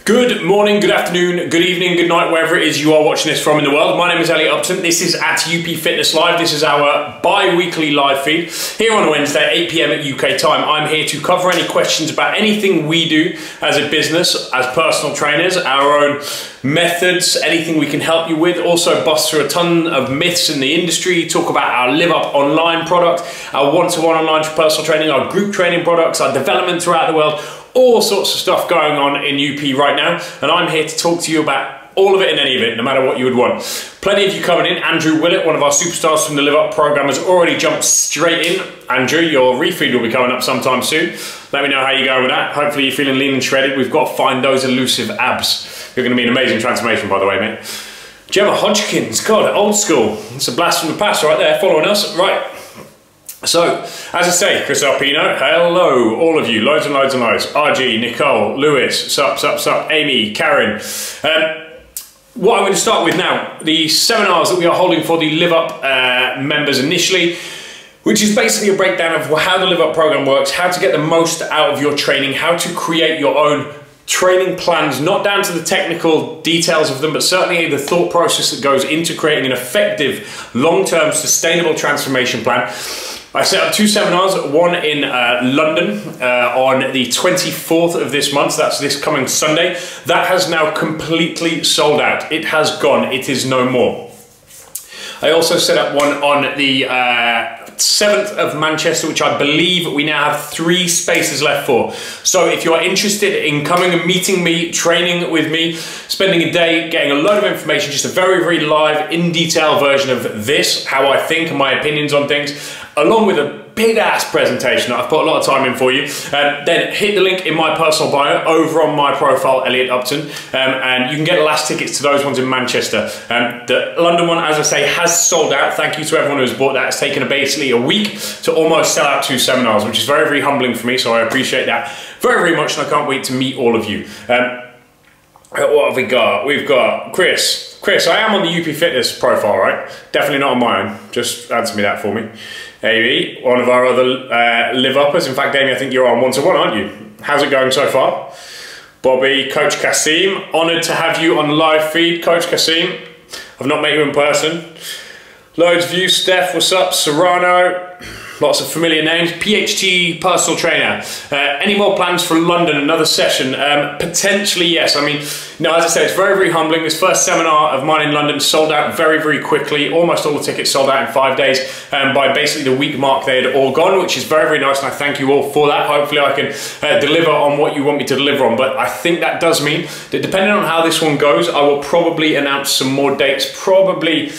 Good morning, good afternoon, good evening, good night, wherever it is you are watching this from in the world. My name is Elliot Upton. This is at UP Fitness Live. This is our bi-weekly live feed here on a Wednesday, 8 PM at UK time. I'm here to cover any questions about anything we do as a business, as personal trainers, our own methods, anything we can help you with. Also bust through a ton of myths in the industry, talk about our Live Up online product, our one-to-one online personal training, our group training products, our development throughout the world. All sorts of stuff going on in UP right now, and I'm here to talk to you about all of it and any of it, no matter what you would want. Plenty of you coming in. Andrew Willett, one of our superstars from the Live Up program, has already jumped straight in. Andrew, your refeed will be coming up sometime soon. Let me know how you're going with that. Hopefully you're feeling lean and shredded. We've got to find those elusive abs. You're going to be an amazing transformation, by the way, mate. Gemma Hodgkins, God, old school. It's a blast from the past right there, following us. Right. So, as I say, Chris Alpino, hello, all of you, loads and loads and loads. RG, Nicole, Lewis, sup, Amy, Karen. What I'm going to start with now, the seminars that we are holding for the Live Up members initially, which is basically a breakdown of how the Live Up program works, how to get the most out of your training, how to create your own training plans, not down to the technical details of them, but certainly the thought process that goes into creating an effective, long-term, sustainable transformation plan. I set up two seminars, one in London on the 24th of this month, that's this coming Sunday. That has now completely sold out. It has gone, it is no more. I also set up one on the 7th of Manchester, which I believe we now have 3 spaces left for. So if you're interested in coming and meeting me, training with me, spending a day, getting a load of information, just a very, very live, in detail version of this, how I think and my opinions on things, along with a big ass presentation that I've put a lot of time in for you, then hit the link in my personal bio over on my profile, Elliot Upton, and you can get the last tickets to those ones in Manchester. The London one, as I say, has sold out. Thank you to everyone who's bought that. It's taken basically a week to almost sell out 2 seminars, which is very, very humbling for me, so I appreciate that very, very much, and I can't wait to meet all of you. What have we got? We've got Chris. Chris, I am on the UP Fitness profile, right? Definitely not on my own. Just answer me that for me. Amy, one of our other Live Uppers. In fact, Amy, I think you're on one-to-one, aren't you? How's it going so far? Bobby, Coach Kasim, honoured to have you on the live feed. Coach Kasim, I've not met you in person. Loads of you. Steph, what's up? Serrano, lots of familiar names. PhD personal trainer. Any more plans for London, another session? Potentially, yes. I mean, no, as I said, it's very, very humbling. This first seminar of mine in London sold out very, very quickly. Almost all the tickets sold out in 5 days. By basically the week mark, they had all gone, which is very, very nice, and I thank you all for that. Hopefully I can deliver on what you want me to deliver on, but I think that does mean that depending on how this one goes, I will probably announce some more dates, probably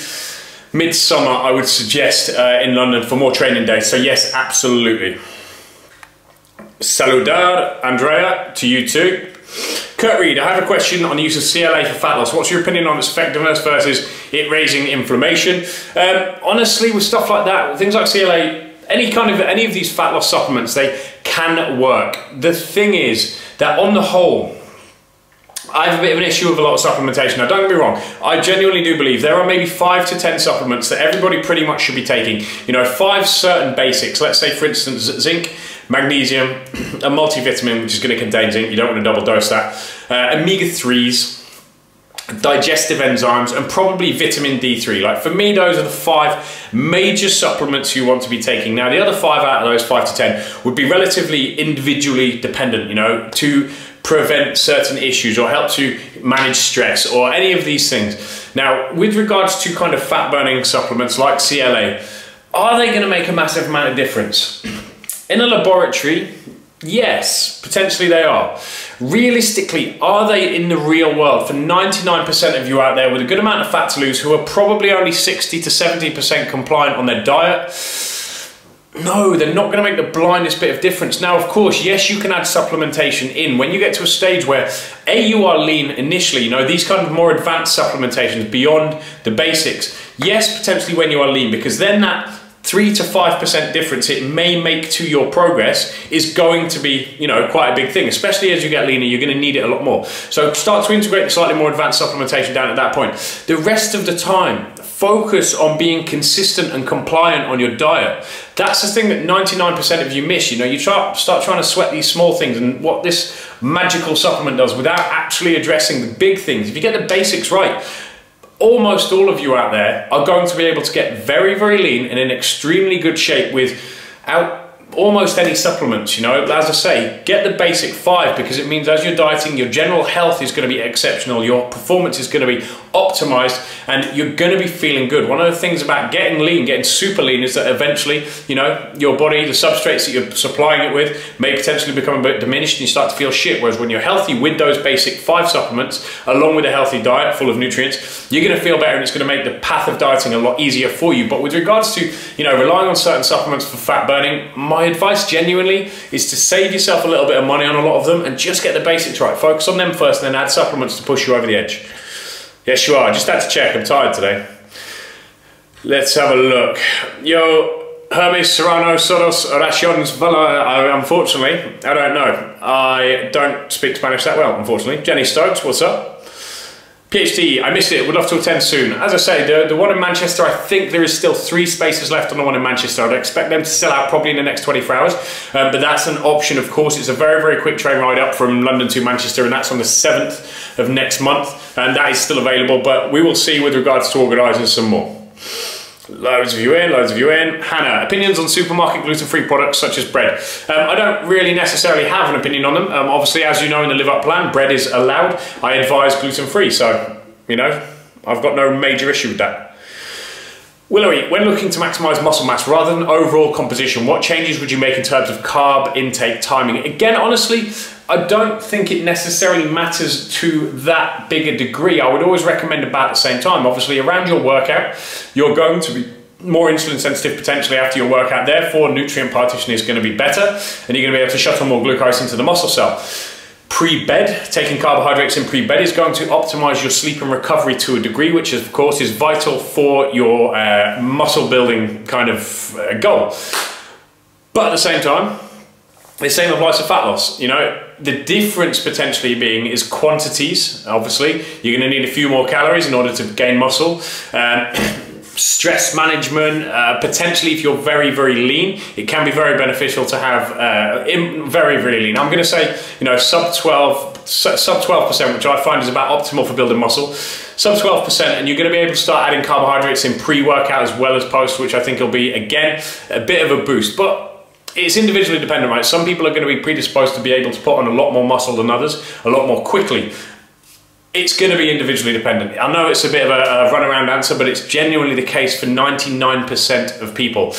midsummer, I would suggest, in London for more training days. So yes, absolutely. Saludar, Andrea, to you too. Kurt Reed, I have a question on the use of CLA for fat loss. What's your opinion on its effectiveness versus it raising inflammation? Honestly, with stuff like that, things like CLA, any of these fat loss supplements, they can work. The thing is that on the whole, I have a bit of an issue with a lot of supplementation. Now, don't get me wrong, I genuinely do believe there are maybe 5 to 10 supplements that everybody pretty much should be taking. You know, 5 certain basics. Let's say, for instance, zinc, magnesium, a multivitamin, which is going to contain zinc. You don't want to double dose that. Omega-3s, digestive enzymes, and probably vitamin D3. Like, for me, those are the 5 major supplements you want to be taking. Now, the other 5 out of those 5 to 10 would be relatively individually dependent, you know, to prevent certain issues or help to manage stress or any of these things. Now, with regards to kind of fat burning supplements like CLA, are they going to make a massive amount of difference? In a laboratory, yes, potentially they are. Realistically, are they in the real world? For 99% of you out there with a good amount of fat to lose who are probably only 60 to 70% compliant on their diet, no, they're not going to make the blindest bit of difference. Now, of course, yes, you can add supplementation in. When you get to a stage where, A, you are lean initially, you know, these kind of more advanced supplementations beyond the basics, yes, potentially when you are lean, because then that 3 to 5% difference it may make to your progress is going to be, you know, quite a big thing. Especially as you get leaner, you're going to need it a lot more. So start to integrate the slightly more advanced supplementation down at that point. The rest of the time, focus on being consistent and compliant on your diet. That's the thing that 99% of you miss. You know, you start trying to sweat these small things, and what this magical supplement does without actually addressing the big things. If you get the basics right, almost all of you out there are going to be able to get very, very lean and in extremely good shape without almost any supplements. You know, as I say, get the basic 5, because it means as you're dieting, your general health is going to be exceptional, your performance is going to be optimized, and you're going to be feeling good. One of the things about getting lean, getting super lean, is that eventually, you know, your body, the substrates that you're supplying it with may potentially become a bit diminished and you start to feel shit. Whereas when you're healthy with those basic 5 supplements, along with a healthy diet full of nutrients, you're going to feel better, and it's going to make the path of dieting a lot easier for you. But with regards to, you know, relying on certain supplements for fat burning, my advice genuinely is to save yourself a little bit of money on a lot of them and just get the basics right. Focus on them first, and then add supplements to push you over the edge. Yes, you are. Just had to check. I'm tired today. Let's have a look. Yo, Hermes Serrano Soros Raciones Vala. Unfortunately, I don't know. I don't speak Spanish that well, unfortunately. Jenny Stokes, what's up? PhD, I missed it, would love to attend soon. As I say, the one in Manchester, I think there is still 3 spaces left on the one in Manchester. I'd expect them to sell out probably in the next 24 hours, but that's an option, of course. It's a very, very quick train ride up from London to Manchester, and that's on the 7th of next month, and that is still available, but we will see with regards to organising some more. Loads of you in, loads of you in. Hannah, opinions on supermarket gluten-free products such as bread. I don't really necessarily have an opinion on them. Obviously, as you know, in the Live Up plan, bread is allowed. I advise gluten-free, so, you know, I've got no major issue with that. Willowy, when looking to maximise muscle mass rather than overall composition, what changes would you make in terms of carb intake timing? Again, honestly, I don't think it necessarily matters to that big a degree. I would always recommend about the same time. Obviously, around your workout, you're going to be more insulin sensitive potentially after your workout. Therefore, nutrient partition is going to be better, and you're going to be able to shuttle more glucose into the muscle cell. Pre-bed, taking carbohydrates in pre-bed is going to optimize your sleep and recovery to a degree, which of course is vital for your muscle building kind of goal. But at the same time, the same applies to fat loss. You know, the difference potentially being is quantities. Obviously, you're going to need a few more calories in order to gain muscle. Stress management, potentially if you're very, very lean, it can be very beneficial to have very, very lean. I'm going to say, you know, sub 12%, which I find is about optimal for building muscle. Sub 12%, and you're going to be able to start adding carbohydrates in pre-workout as well as post, which I think will be, again, a bit of a boost. But it's individually dependent, right? Some people are going to be predisposed to be able to put on a lot more muscle than others, a lot more quickly. It's going to be individually dependent. I know it's a bit of a runaround answer, but it's genuinely the case for 99% of people.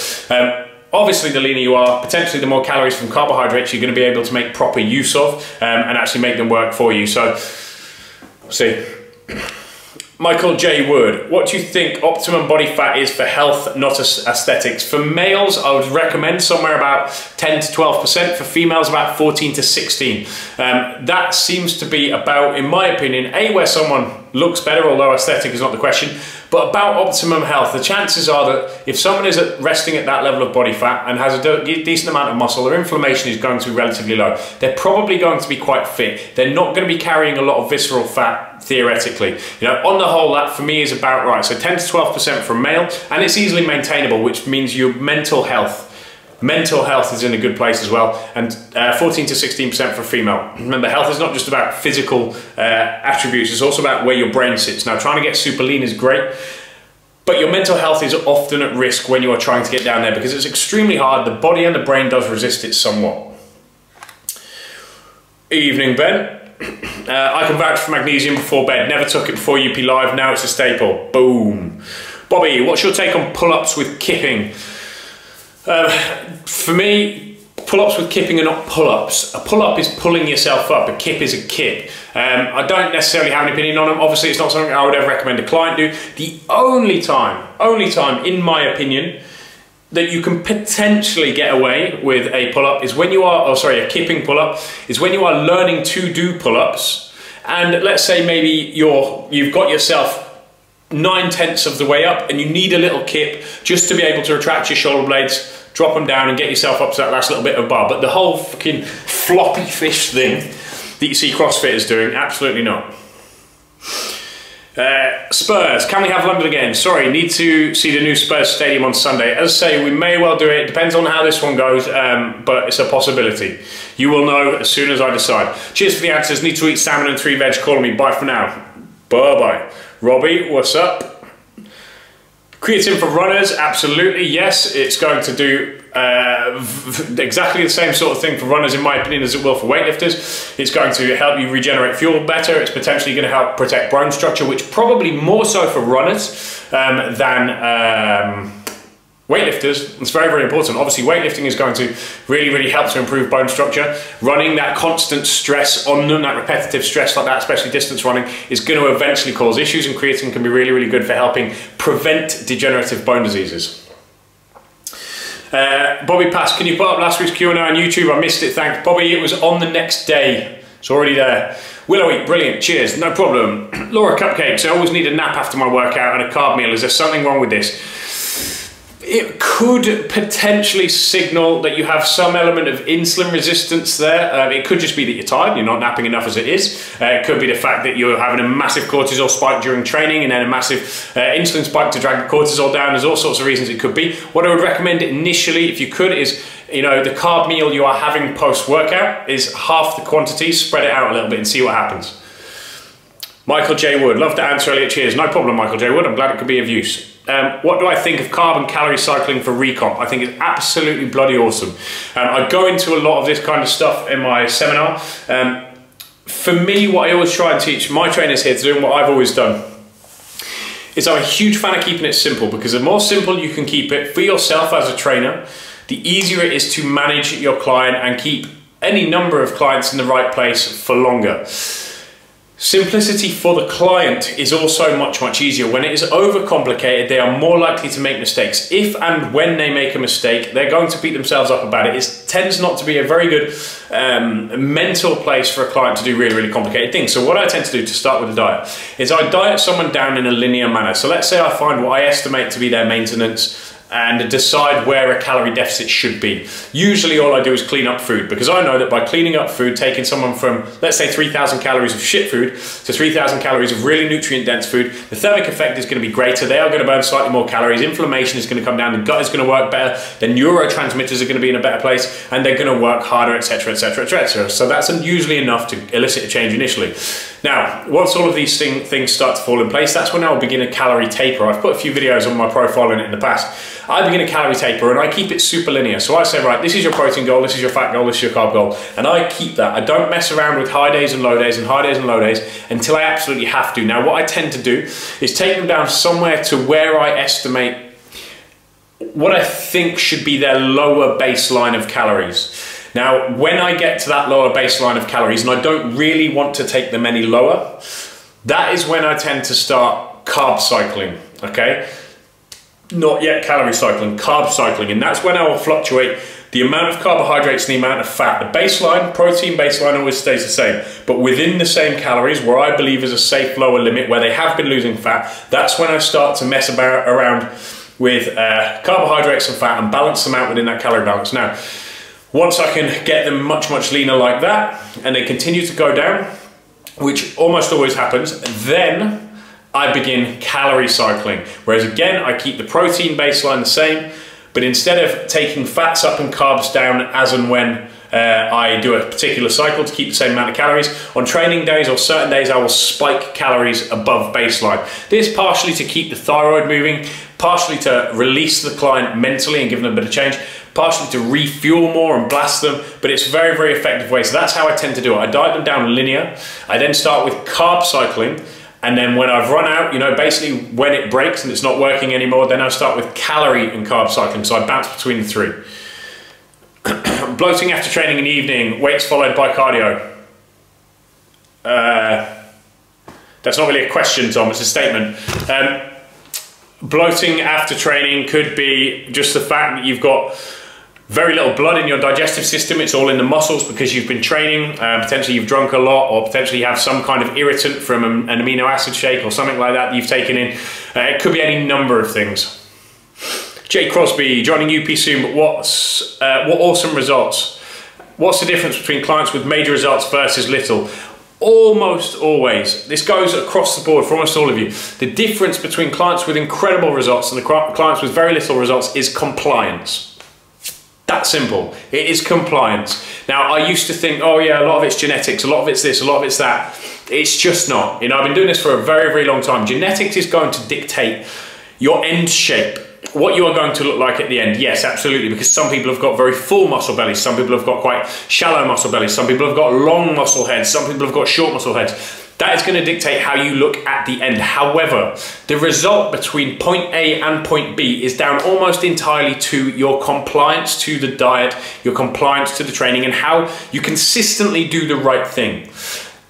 Obviously, the leaner you are, potentially the more calories from carbohydrates you're going to be able to make proper use of and actually make them work for you. So, we'll see. Michael J. Wood, what do you think optimum body fat is for health, not aesthetics? For males, I would recommend somewhere about 10 to 12%. For females, about 14 to 16. That seems to be about, in my opinion, where someone looks better, although aesthetic is not the question, but about optimum health. The chances are that if someone is resting at that level of body fat and has a decent amount of muscle, their inflammation is going to be relatively low. They're probably going to be quite fit. They're not going to be carrying a lot of visceral fat, theoretically. You know, on the whole, that for me is about right. So 10 to 12% for a male, and it's easily maintainable, which means your mental health is in a good place as well, and 14 to 16% for female. Remember, health is not just about physical attributes, it's also about where your brain sits. Now, trying to get super lean is great, but your mental health is often at risk when you are trying to get down there, because it's extremely hard. The body and the brain does resist it somewhat. Evening, Ben. I can vouch for magnesium before bed. Never took it before UP Live, now it's a staple. Boom. Bobby, what's your take on pull-ups with kipping? For me, pull-ups with kipping are not pull-ups. A pull-up is pulling yourself up, a kip is a kip. I don't necessarily have an opinion on them. Obviously, it's not something I would ever recommend a client do. The only time, in my opinion, that you can potentially get away with a pull-up is when you are, a kipping pull-up, is when you are learning to do pull-ups, and let's say maybe you've got yourself 9/10 of the way up and you need a little kip just to be able to retract your shoulder blades, drop them down and get yourself up to that last little bit of bar. But the whole fucking floppy fish thing that you see CrossFitters doing, absolutely not. Spurs, can we have London again? Sorry, need to see the new Spurs stadium on Sunday. As I say, we may well do it. Depends on how this one goes, but it's a possibility. You will know as soon as I decide. Cheers for the answers. Need to eat salmon and 3 veg. Calling me. Bye for now. Bye-bye. Robbie, what's up? Creatine for runners, absolutely, yes. It's going to do exactly the same sort of thing for runners, in my opinion, as it will for weightlifters. It's going to help you regenerate fuel better. It's potentially going to help protect bone structure, which probably more so for runners than weightlifters. It's very, very important. Obviously, weightlifting is going to really help to improve bone structure. Running, that constant stress on them, that repetitive stress like that, especially distance running, is going to eventually cause issues, and creatine can be really good for helping prevent degenerative bone diseases. Bobby Pass, can you put up last week's Q&A on YouTube? I missed it, thanks. Bobby, it was on the next day. It's already there. Willow Eat, brilliant, cheers, no problem. Laura Cupcakes, I always need a nap after my workout and a carb meal. Is there something wrong with this? It could potentially signal that you have some element of insulin resistance there. It could just be that you're tired, you're not napping enough as it is. It could be the fact that you're having a massive cortisol spike during training and then a massive insulin spike to drag the cortisol down. There's all sorts of reasons it could be. What I would recommend initially, if you could, is the carb meal you are having post-workout is half the quantity, spread it out a little bit and see what happens. Michael J. Wood, love to answer, Elliot, cheers. No problem, Michael J. Wood, I'm glad it could be of use. What do I think of carb and calorie cycling for recomp? I think it's absolutely bloody awesome. I go into a lot of this kind of stuff in my seminar. For me, what I always try and teach my trainers here to do, and what I've always done, is I'm a huge fan of keeping it simple, because the more simple you can keep it for yourself as a trainer, the easier it is to manage your client and keep any number of clients in the right place for longer. Simplicity for the client is also much easier. When it is overcomplicated, they are more likely to make mistakes. If and when they make a mistake, they're going to beat themselves up about it. It tends not to be a very good mental place for a client to do really complicated things. So what I tend to do to start with a diet is I diet someone down in a linear manner. So let's say I find what I estimate to be their maintenance and decide where a calorie deficit should be. Usually all I do is clean up food, because I know that by cleaning up food, taking someone from, let's say, 3,000 calories of shit food to 3,000 calories of really nutrient dense food, the thermic effect is going to be greater. They are going to burn slightly more calories, inflammation is going to come down, the gut is going to work better, the neurotransmitters are going to be in a better place, and they're going to work harder, etc, etc, etc. So that's usually enough to elicit a change initially. Now, once all of these things start to fall in place, that's when I'll begin a calorie taper. I've put a few videos on my profile in it in the past. I begin a calorie taper and I keep it super linear. So I say, right, this is your protein goal, this is your fat goal, this is your carb goal. And I keep that. I don't mess around with high days and low days and high days and low days until I absolutely have to. Now, what I tend to do is take them down somewhere to where I estimate what I think should be their lower baseline of calories. Now, when I get to that lower baseline of calories, and I don't really want to take them any lower, that is when I tend to start carb cycling, okay? Not yet calorie cycling, carb cycling, and that's when I will fluctuate the amount of carbohydrates and the amount of fat. The baseline, protein baseline, always stays the same, but within the same calories, where I believe is a safe lower limit, where they have been losing fat, that's when I start to mess around with carbohydrates and fat and balance them out within that calorie balance. Now, once I can get them much leaner like that, and they continue to go down, which almost always happens, then I begin calorie cycling. Whereas again, I keep the protein baseline the same, but instead of taking fats up and carbs down as and when I do a particular cycle to keep the same amount of calories, on training days or certain days I will spike calories above baseline. This partially to keep the thyroid moving, partially to release the client mentally and give them a bit of change, partially to refuel more and blast them, but it's a very effective way. So that's how I tend to do it. I diet them down linear. I then start with carb cycling, and then when I've run out, basically when it breaks and it's not working anymore, then I start with calorie and carb cycling. So I bounce between the three. Bloating after training in the evening, weights followed by cardio. That's not really a question, Tom, it's a statement. Bloating after training could be just the fact that you've got very little blood in your digestive system. It's all in the muscles because you've been training. Potentially you've drunk a lot, or potentially you have some kind of irritant from an amino acid shake or something like that you've taken in. It could be any number of things. Jay Crosby, joining UP soon, but what awesome results. What's the difference between clients with major results versus little? almost always, this goes across the board for almost all of you, the difference between clients with incredible results and the clients with very little results is compliance. That simple. It is compliance. Now, I used to think, oh yeah, a lot of it's genetics, a lot of it's this, a lot of it's that. It's just not. You know, I've been doing this for a very, very long time. Genetics is going to dictate your end shape, what you are going to look like at the end. Yes, absolutely, because some people have got very full muscle bellies, some people have got quite shallow muscle bellies, some people have got long muscle heads, some people have got short muscle heads. That is going to dictate how you look at the end. However, the result between point A and point B is down almost entirely to your compliance to the diet, your compliance to the training, and how you consistently do the right thing.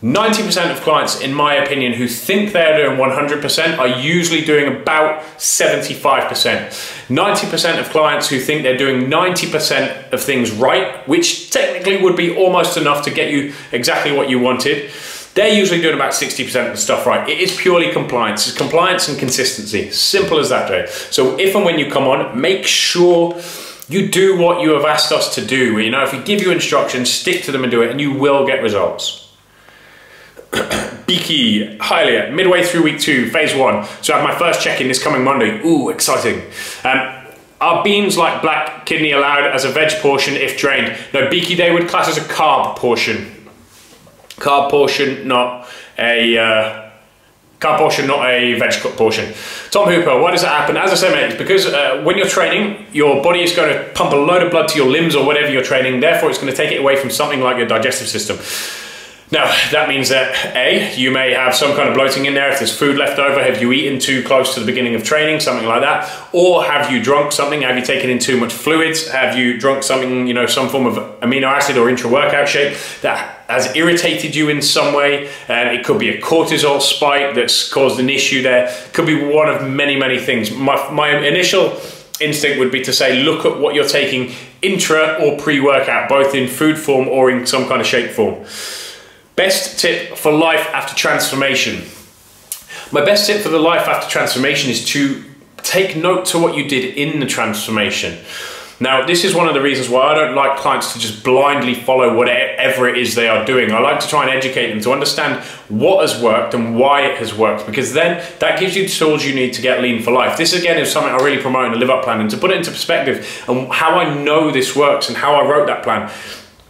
90% of clients, in my opinion, who think they're doing 100% are usually doing about 75%. 90% of clients who think they're doing 90% of things right, which technically would be almost enough to get you exactly what you wanted, they're usually doing about 60% of the stuff right. It is purely compliance. It's compliance and consistency. Simple as that, Joe. So if and when you come on, make sure you do what you have asked us to do. You know, if we give you instructions, stick to them and do it, and you will get results. Beaky, hi Leah, midway through week 2, phase 1. So I have my first check-in this coming Monday. Ooh, exciting. Are beans like black kidney allowed as a veg portion if drained? No, Beaky, they would class as a carb portion. Carb portion, not a veg portion. Tom Hooper, why does that happen? As I said, mate, it's because when you're training, your body is going to pump a load of blood to your limbs or whatever you're training. Therefore, it's going to take it away from something like your digestive system. Now, that means that A, you may have some kind of bloating in there if there's food left over. Have you eaten too close to the beginning of training, something like that? Or have you drunk something? Have you taken in too much fluids? Have you drunk something, you know, some form of amino acid or intra-workout shake that has irritated you in some way? It could be a cortisol spike that's caused an issue there. It could be one of many, many things. My initial instinct would be to say, look at what you're taking intra or pre-workout, both in food form or in some kind of shake form. Best tip for life after transformation. My best tip for the life after transformation is to take note to what you did in the transformation. Now, this is one of the reasons why I don't like clients to just blindly follow whatever it is they are doing. I like to try and educate them to understand what has worked and why it has worked, because then that gives you the tools you need to get lean for life. This again is something I really promote in the Live Up plan, and to put it into perspective and how I know this works and how I wrote that plan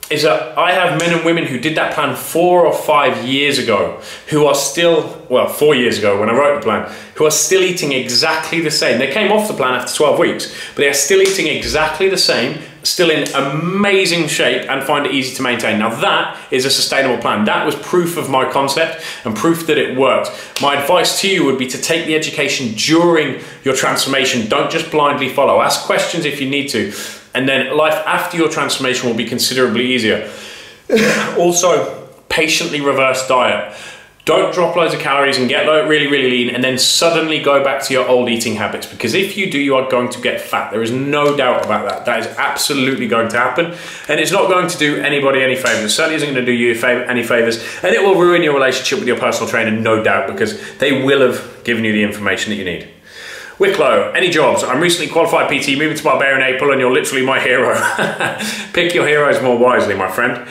is that I have men and women who did that plan 4 or 5 years ago who are still, well, 4 years ago when I wrote the plan, who are still eating exactly the same. They came off the plan after 12 weeks, but they are still eating exactly the same, still in amazing shape, and find it easy to maintain. Now that is a sustainable plan. That was proof of my concept and proof that it worked. My advice to you would be to take the education during your transformation. Don't just blindly follow. Ask questions if you need to. And then life after your transformation will be considerably easier. Also, patiently reverse diet. Don't drop loads of calories and get really, really lean and then suddenly go back to your old eating habits, because if you do, you are going to get fat. There is no doubt about that. That is absolutely going to happen, and it's not going to do anybody any favors. It certainly isn't going to do you any favors, and it will ruin your relationship with your personal trainer, no doubt, because they will have given you the information that you need. Wicklow, any jobs? I'm recently qualified PT, moving to Barbarian April, and you're literally my hero. Pick your heroes more wisely, my friend.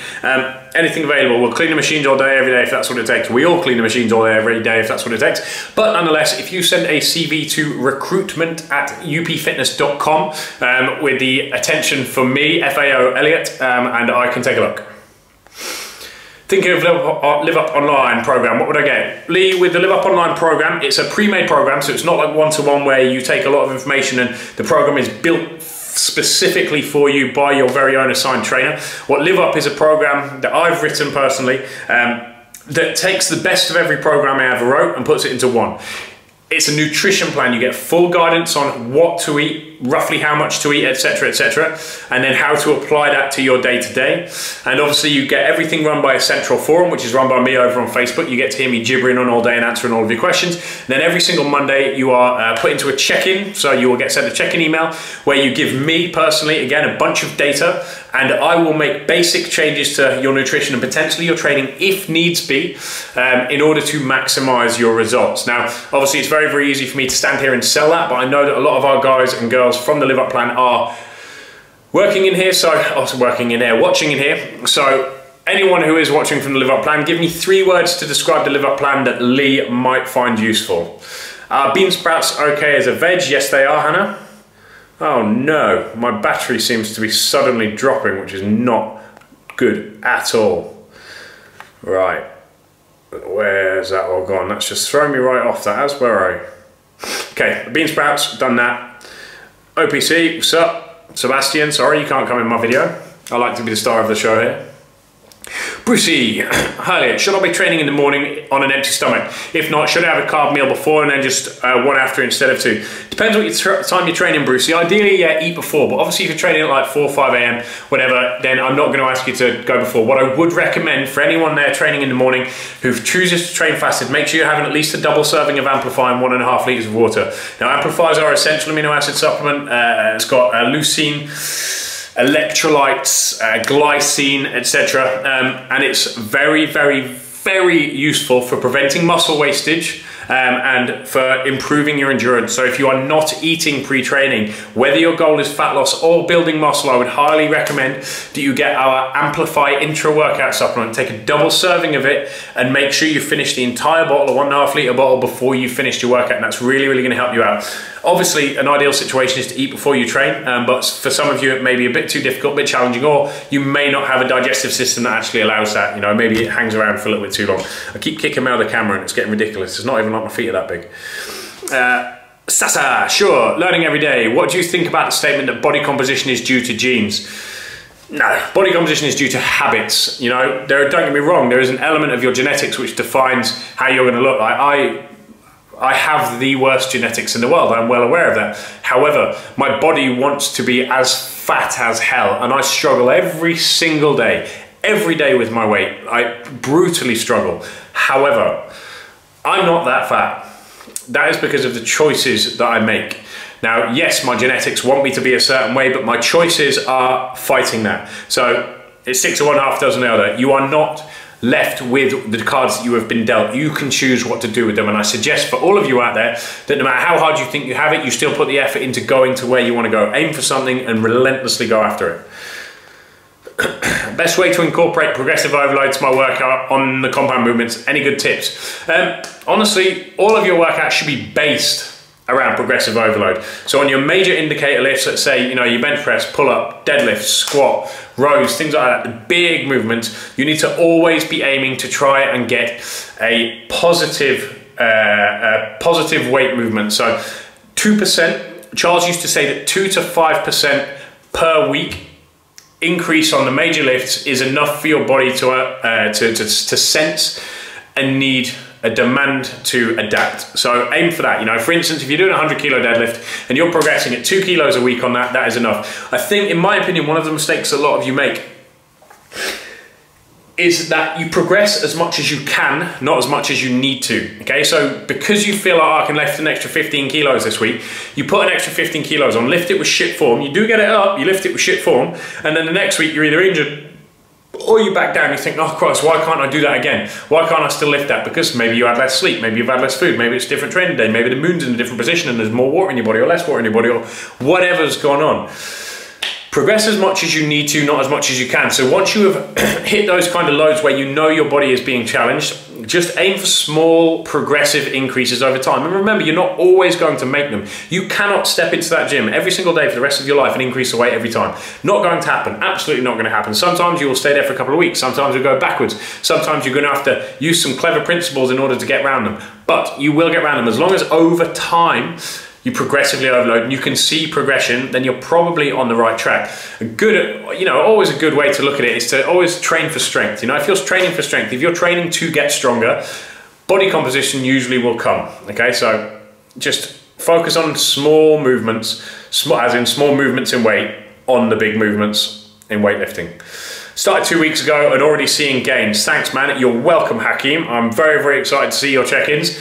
Anything available? We'll clean the machines all day, every day, if that's what it takes. We all clean the machines all day, every day, if that's what it takes. But nonetheless, if you send a CV to recruitment@upfitness.com with the attention for me, FAO Elliot, and I can take a look. Thinking of Live Up Online program, what would I get? Lee, with the Live Up Online program, it's a pre-made program, so it's not like one-to-one where you take a lot of information and the program is built specifically for you by your very own assigned trainer. What Live Up is a program that I've written personally that takes the best of every program I ever wrote and puts it into one. It's a nutrition plan. You get full guidance on what to eat, roughly how much to eat, etc., etc., and then how to apply that to your day-to-day. And obviously you get everything run by a central forum, which is run by me over on Facebook. You get to hear me gibbering on all day and answering all of your questions. And then every single Monday you are put into a check-in, so you will get sent a check-in email where you give me personally, again, a bunch of data, and I will make basic changes to your nutrition and potentially your training if needs be, in order to maximize your results. Now, obviously it's very, very easy for me to stand here and sell that, but I know that a lot of our guys and girls from the Live Up plan are working in here, so also working in here, watching in here. So anyone who is watching from the Live Up Plan, give me 3 words to describe the Live Up Plan that Lee might find useful. Bean sprouts okay as a veg? Yes, they are, Hannah. Oh no, my battery seems to be suddenly dropping, which is not good at all. Right, where's that all gone? That's just thrown me right off that. How's where I? Okay, bean sprouts, done that. OPC, what's up? Sebastian, sorry you can't come in my video. I like to be the star of the show here. Brucey, Harley, should I be training in the morning on an empty stomach? If not, should I have a carb meal before and then just one after instead of 2? Depends what time you're training, Brucey. Ideally, yeah, eat before, but obviously if you're training at like 4 or 5 a.m, whatever, then I'm not going to ask you to go before. What I would recommend for anyone there training in the morning who chooses to train fasted, make sure you're having at least a double serving of Amplify and 1.5 litres of water. Now, Amplifiers are essential amino acid supplement. It's got leucine, electrolytes, glycine, etc. And it's very, very, very useful for preventing muscle wastage and for improving your endurance. So if you are not eating pre-training, whether your goal is fat loss or building muscle, I would highly recommend that you get our Amplify intra-workout supplement. Take a double serving of it and make sure you finish the entire bottle, a 1.5 litre bottle, before you finish your workout, and that's really, really going to help you out. Obviously, an ideal situation is to eat before you train, but for some of you it may be a bit too difficult, a bit challenging, or you may not have a digestive system that actually allows that. You know, maybe it hangs around for a little bit too long. I keep kicking me out of the camera and it's getting ridiculous. It's not even like my feet are that big. Sasa, sure, learning every day. What do you think about the statement that body composition is due to genes? No, body composition is due to habits. You know, don't get me wrong, there is an element of your genetics which defines how you're going to look like. I have the worst genetics in the world, I'm well aware of that. However, my body wants to be as fat as hell, and I struggle every single day with my weight. I brutally struggle. However, I'm not that fat. That is because of the choices that I make. Now, yes, my genetics want me to be a certain way, but my choices are fighting that. So it's 6 of one, half dozen of the other. You are not left with the cards that you have been dealt. You can choose what to do with them, and I suggest for all of you out there that no matter how hard you think you have it, you still put the effort into going to where you want to go. Aim for something and relentlessly go after it. Best way to incorporate progressive overload to my workout on the compound movements. Any good tips? Honestly, all of your workouts should be based around progressive overload. So on your major indicator lifts, let's say, you know, your bench press, pull up, deadlift, squat, rows, things like that, the big movements, you need to always be aiming to try and get a positive weight movement. So 2%, Charles used to say that 2 to 5% per week increase on the major lifts is enough for your body to sense a need, a demand to adapt. So aim for that. You know, for instance, if you're doing a 100 kilo deadlift and you're progressing at 2 kilos a week on that, that is enough. I think, in my opinion, one of the mistakes a lot of you make is that you progress as much as you can, not as much as you need to. Okay, so because you feel like, oh, I can lift an extra 15 kilos this week, you put an extra 15 kilos on, lift it with shit form, you do get it up, you lift it with shit form, and then the next week you're either injured or you back down, you think, oh Christ, why can't I do that again? Why can't I still lift that? Because maybe you had less sleep, maybe you've had less food, maybe it's a different training day, maybe the moon's in a different position and there's more water in your body or less water in your body or whatever's gone on. Progress as much as you need to, not as much as you can. So once you have hit those kind of loads where you know your body is being challenged, just aim for small progressive increases over time. And remember, you're not always going to make them. You cannot step into that gym every single day for the rest of your life and increase the weight every time. Not going to happen. Absolutely not going to happen. Sometimes you will stay there for a couple of weeks. Sometimes you'll go backwards. Sometimes you're going to have to use some clever principles in order to get around them. But you will get around them as long as over time you progressively overload and you can see progression, then you're probably on the right track. A good, you know, always a good way to look at it is to always train for strength. You know, if you're training for strength, if you're training to get stronger, body composition usually will come. Okay, so just focus on small movements, as in small movements in weight on the big movements in weightlifting. Started 2 weeks ago and already seeing gains. Thanks, man. You're welcome, Hakeem. I'm very, very excited to see your check-ins.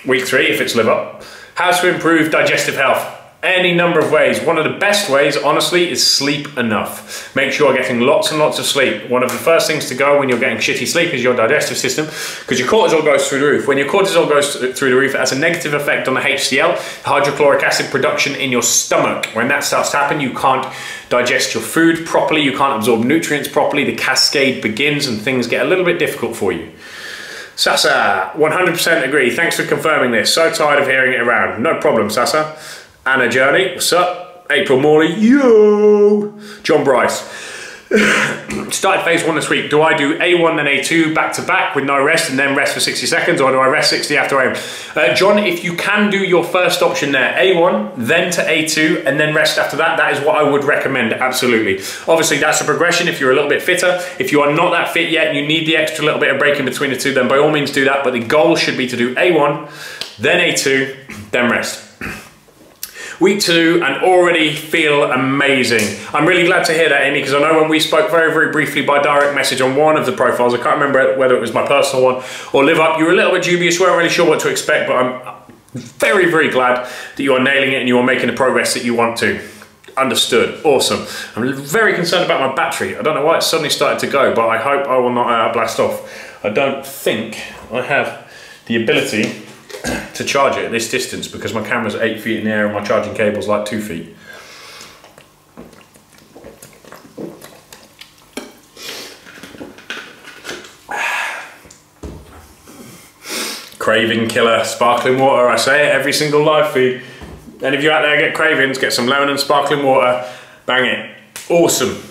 Week 3, if it's live up. How to improve digestive health. any number of ways. One of the best ways, honestly, is sleep enough. Make sure you're getting lots and lots of sleep. One of the first things to go when you're getting shitty sleep is your digestive system, because your cortisol goes through the roof. When your cortisol goes through the roof, it has a negative effect on the HCl, hydrochloric acid production in your stomach. When that starts to happen, you can't digest your food properly, you can't absorb nutrients properly, the cascade begins and things get a little bit difficult for you. Sasa, 100% agree. Thanks for confirming this. So tired of hearing it around. No problem, Sasa. Anna Journey, what's up? April Morley, yo! John Bryce. Started phase 1 this week. Do I do A1 then A2 back to back with no rest and then rest for 60 seconds, or do I rest 60 after AM? John, if you can do your first option there, A1, then to A2, and then rest after that, that is what I would recommend, absolutely. Obviously, that's a progression if you're a little bit fitter. If you are not that fit yet and you need the extra little bit of break in between the two, then by all means do that, but the goal should be to do A1, then A2, then rest. Week 2 and already feel amazing. I'm really glad to hear that, Amy, because I know when we spoke very, very briefly by direct message on one of the profiles, I can't remember whether it was my personal one or Live Up, you were a little bit dubious, you weren't really sure what to expect, but I'm very, very glad that you are nailing it and you are making the progress that you want to. Understood. Awesome. I'm very concerned about my battery. I don't know why it suddenly started to go, but I hope I will not blast off. I don't think I have the ability to charge it at this distance because my camera's 8 feet in the air and my charging cable's like 2 feet. Craving killer, sparkling water. I say it every single live feed. And if you out there get cravings, get some lemon and sparkling water, bang it. Awesome.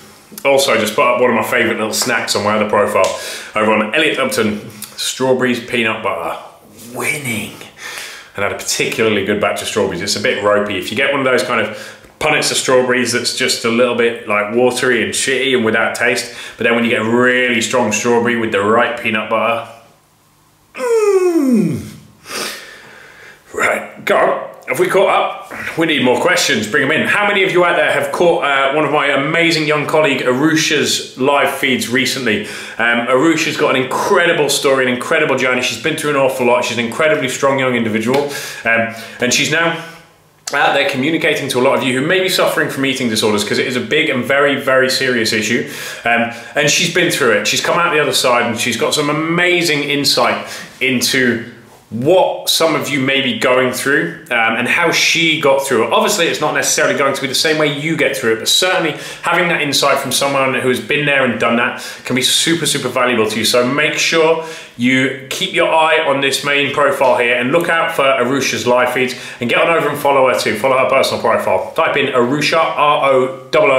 Also, I just put up one of my favourite little snacks on my other profile over on Elliot Upton. Strawberries, peanut butter. Winning. And I had a particularly good batch of strawberries. It's a bit ropey. If you get one of those kind of punnets of strawberries that's just a little bit like watery and shitty and without taste, but then when you get a really strong strawberry with the right peanut butter, Right, go on. Have we caught up? We need more questions, bring them in. How many of you out there have caught one of my amazing young colleague Arusha's live feeds recently? Arusha's got an incredible story, an incredible journey. She's been through an awful lot. She's an incredibly strong young individual. And she's now out there communicating to a lot of you who may be suffering from eating disorders, because it is a big and very, very serious issue. And she's been through it. She's come out the other side and she's got some amazing insight into what some of you may be going through and how she got through it. Obviously, it's not necessarily going to be the same way you get through it, but certainly having that insight from someone who has been there and done that can be super, super valuable to you. So make sure you keep your eye on this main profile here and look out for Arusha's live feeds and get on over and follow her too. Follow her personal profile. Type in Arusha, R-O-O-S-H-A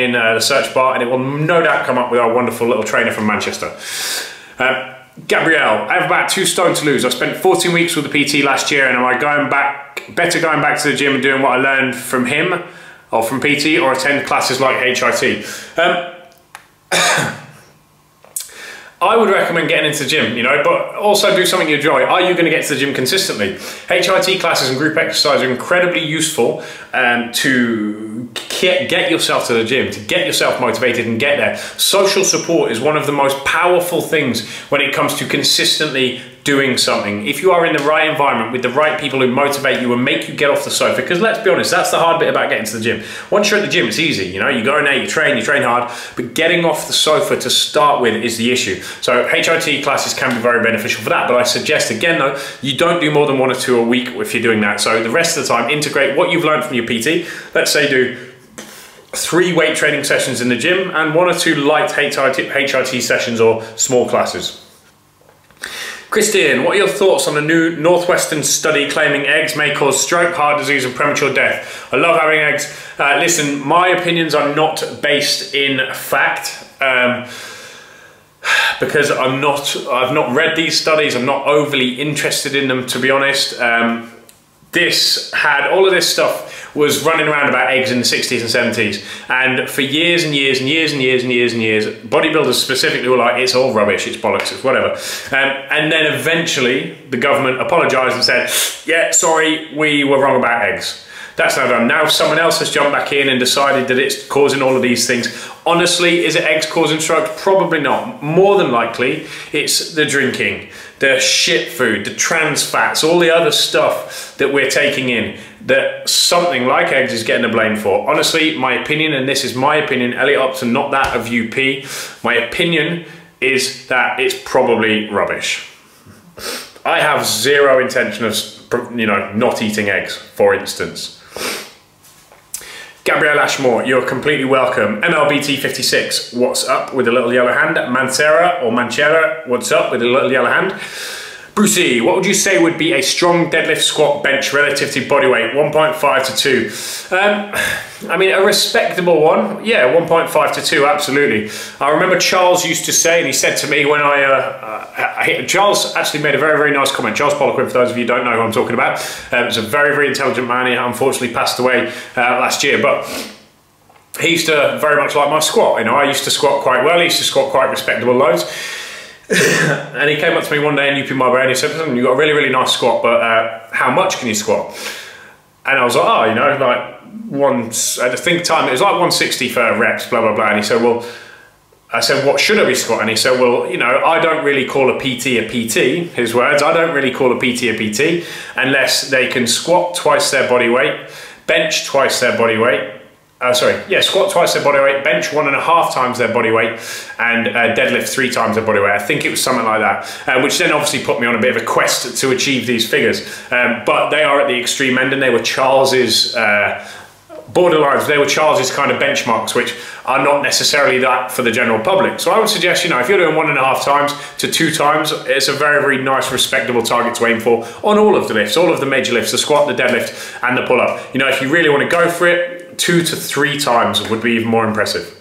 in the search bar and it will no doubt come up with our wonderful little trainer from Manchester. Gabrielle, I have about 2 stone to lose. I spent 14 weeks with the PT last year, and am I better going back to the gym and doing what I learned from him or from PT, or attend classes like HIT? I would recommend getting into the gym, you know, but also do something you enjoy. Are you going to get to the gym consistently? HIT classes and group exercise are incredibly useful to get yourself to the gym, to get yourself motivated and get there. Social support is one of the most powerful things when it comes to consistently doing something. If you are in the right environment with the right people who motivate you and make you get off the sofa, because let's be honest, that's the hard bit about getting to the gym. Once you're at the gym, it's easy, you know, you go in there, you train hard, but getting off the sofa to start with is the issue. So HIT classes can be very beneficial for that, but I suggest again though, you don't do more than 1 or 2 a week if you're doing that. So the rest of the time, integrate what you've learned from your PT. Let's say do 3 weight training sessions in the gym and 1 or 2 light HIT sessions or small classes. Christian, what are your thoughts on the new Northwestern study claiming eggs may cause stroke, heart disease and premature death? I love having eggs. Listen, my opinions are not based in fact because I've not read these studies. I'm not overly interested in them, to be honest. All of this stuff was running around about eggs in the 60s and 70s, and for years and years and years and years and years and years, bodybuilders specifically were like, it's all rubbish, it's bollocks, it's whatever. And then eventually the government apologized and said, yeah, sorry, we were wrong about eggs. That's now done. Now someone else has jumped back in and decided that it's causing all of these things. Honestly, is it eggs causing strokes? Probably not. More than likely, it's the drinking, the shit food, the trans fats, all the other stuff that we're taking in that something like eggs is getting the blame for. Honestly, my opinion, and this is my opinion, Elliot Upton, not that of UP, my opinion is that it's probably rubbish. I have zero intention of, not eating eggs, for instance. Gabrielle Ashmore, you're completely welcome. MLBT56, what's up with a little yellow hand? Manchera, what's up with a little yellow hand? Brucey, what would you say would be a strong deadlift, squat, bench relative to body weight? 1.5 to 2. I mean, a respectable one. Yeah, 1.5 to 2, absolutely. I remember Charles used to say, and he said to me when Charles actually made a very, very nice comment. Charles Poliquin, for those of you who don't know who I'm talking about, was a very, very intelligent man. He unfortunately passed away last year, but he used to very much like my squat. I used to squat quite well. He used to squat quite respectable loads. And he came up to me one day in UP Marlborough and he said, "Listen, you've got a really, really nice squat, but how much can you squat?" And I was like, at the think time, it was like 160 for reps, blah, blah, blah. And he said, I said, what should I be squatting? He said, well, I don't really call a PT, his words, I don't really call a PT unless they can squat twice their body weight, bench twice their body weight, squat twice their body weight, bench 1.5 times their body weight, and deadlift 3 times their body weight. I think it was something like that, which then obviously put me on a bit of a quest to achieve these figures. But they are at the extreme end, and they were Charles's borderlines. They were Charles's kind of benchmarks, which are not necessarily that for the general public. So I would suggest, if you're doing 1.5 times to 2 times, it's a very, very nice, respectable target to aim for on all of the lifts, all of the major lifts, the squat, the deadlift, and the pull-up. If you really want to go for it, 2 to 3 times would be even more impressive.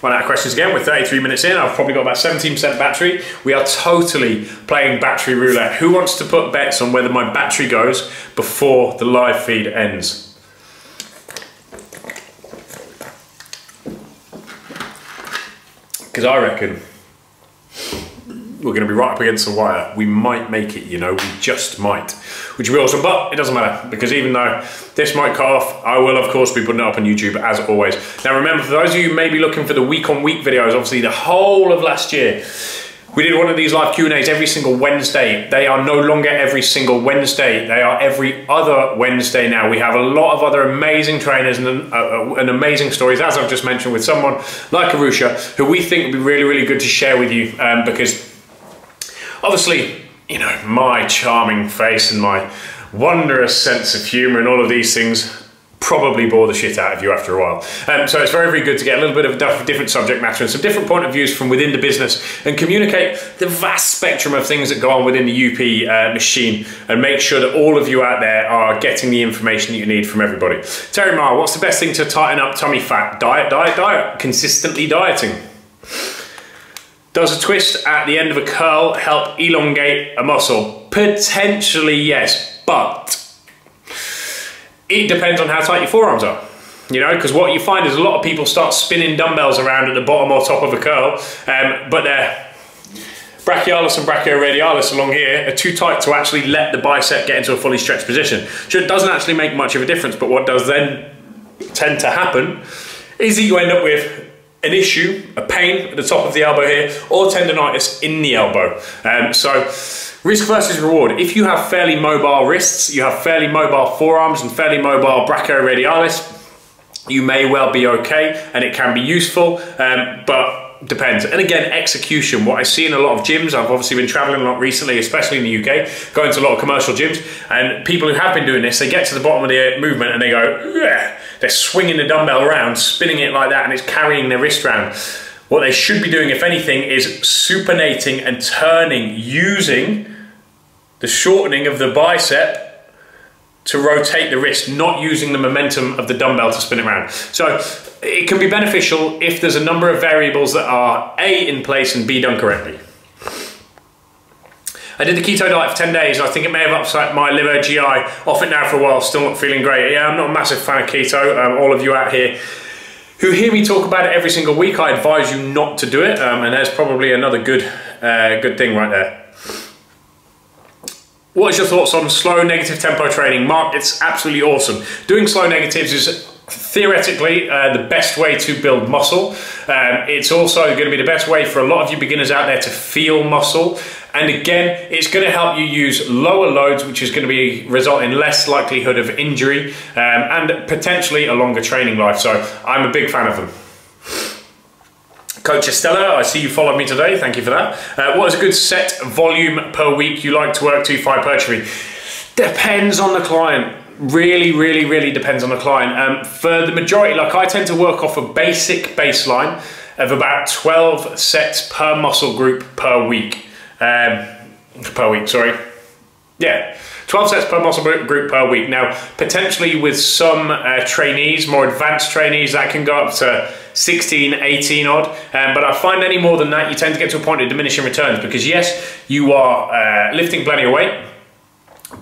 Run out of questions again. We're 33 minutes in. I've probably got about 17% battery. We are totally playing battery roulette. Who wants to put bets on whether my battery goes before the live feed ends? Because I reckon we're going to be right up against the wire. We might make it, we just might. Which would be awesome, but it doesn't matter, because even though this might cut off, I will of course be putting it up on YouTube as always. Now remember, for those of you who may be looking for the week-on-week videos, obviously the whole of last year, we did one of these live Q&As every single Wednesday. They are no longer every single Wednesday. They are every other Wednesday now. We have a lot of other amazing trainers and amazing stories, as I've just mentioned, with someone like Arusha, who we think would be really, really good to share with you, because obviously, my charming face and my wondrous sense of humor and all of these things probably bore the shit out of you after a while. So it's very, very good to get a little bit of different subject matter and some different point of views from within the business and communicate the vast spectrum of things that go on within the UP machine, and make sure that all of you out there are getting the information that you need from everybody. Terry Marr, what's the best thing to tighten up tummy fat? Diet, diet, diet. Consistently dieting. Does a twist at the end of a curl help elongate a muscle? Potentially yes, but it depends on how tight your forearms are. Because what you find is a lot of people start spinning dumbbells around at the bottom or top of a curl, but their brachialis and brachioradialis along here are too tight to actually let the bicep get into a fully stretched position. So it doesn't actually make much of a difference, but what does then tend to happen is that you end up with an issue, a pain at the top of the elbow here, or tendonitis in the elbow. So risk versus reward. If you have fairly mobile wrists, you have fairly mobile forearms and fairly mobile brachioradialis, you may well be okay, and it can be useful, but depends. And again, execution. What I see in a lot of gyms, I've obviously been traveling a lot recently, especially in the UK, going to a lot of commercial gyms, and people who have been doing this, they get to the bottom of the movement and they go, yeah. They're swinging the dumbbell around, spinning it like that, and it's carrying their wrist around. What they should be doing, if anything, is supinating and turning, using the shortening of the bicep to rotate the wrist, not using the momentum of the dumbbell to spin it around. So it can be beneficial if there's a number of variables that are A, in place, and B, done correctly. I did the keto diet for 10 days and I think it may have upset my liver, GI, off it now for a while, still not feeling great. Yeah, I'm not a massive fan of keto. All of you out here who hear me talk about it every single week, I advise you not to do it, and there's probably another good thing right there. What is your thoughts on slow negative tempo training? Mark, it's absolutely awesome. Doing slow negatives is theoretically the best way to build muscle. It's also going to be the best way for a lot of you beginners out there to feel muscle. And again, it's going to help you use lower loads, which is going to result in less likelihood of injury and potentially a longer training life. So I'm a big fan of them. Coach Estella, I see you followed me today. Thank you for that. What is a good set volume per week you like to work to for hypertrophy? Depends on the client. Really depends on the client. For the majority, like I tend to work off a basic baseline of about 12 sets per muscle group per week. Yeah, 12 sets per muscle group per week. Now, potentially with some trainees, more advanced trainees, that can go up to 16, 18 odd. But I find any more than that, you tend to get to a point of diminishing returns because yes, you are lifting plenty of weight,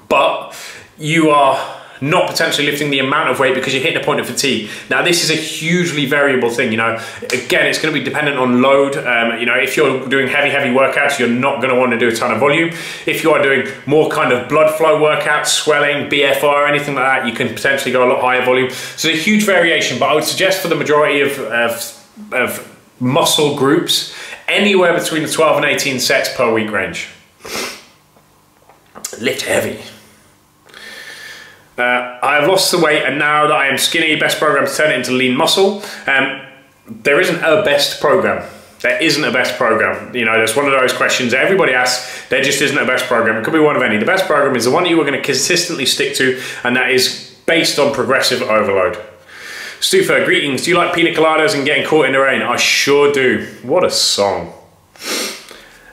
but you are not potentially lifting the amount of weight because you're hitting a point of fatigue. Now, this is a hugely variable thing, you know. Again, it's going to be dependent on load. You know, if you're doing heavy workouts, you're not going to want to do a ton of volume. If you are doing more kind of blood flow workouts, swelling, BFR, anything like that, you can potentially go a lot higher volume. So there's a huge variation, but I would suggest for the majority of muscle groups, anywhere between the 12 and 18 sets per week range. Lift heavy. I have lost the weight and now that I am skinny, best program to turn it into lean muscle. There isn't a best program. There isn't a best program. You know, that's one of those questions that everybody asks. There just isn't a best program. It could be one of any. The best program is the one that you are going to consistently stick to, and that is based on progressive overload. Stufa, greetings. Do you like pina coladas and getting caught in the rain? I sure do. What a song.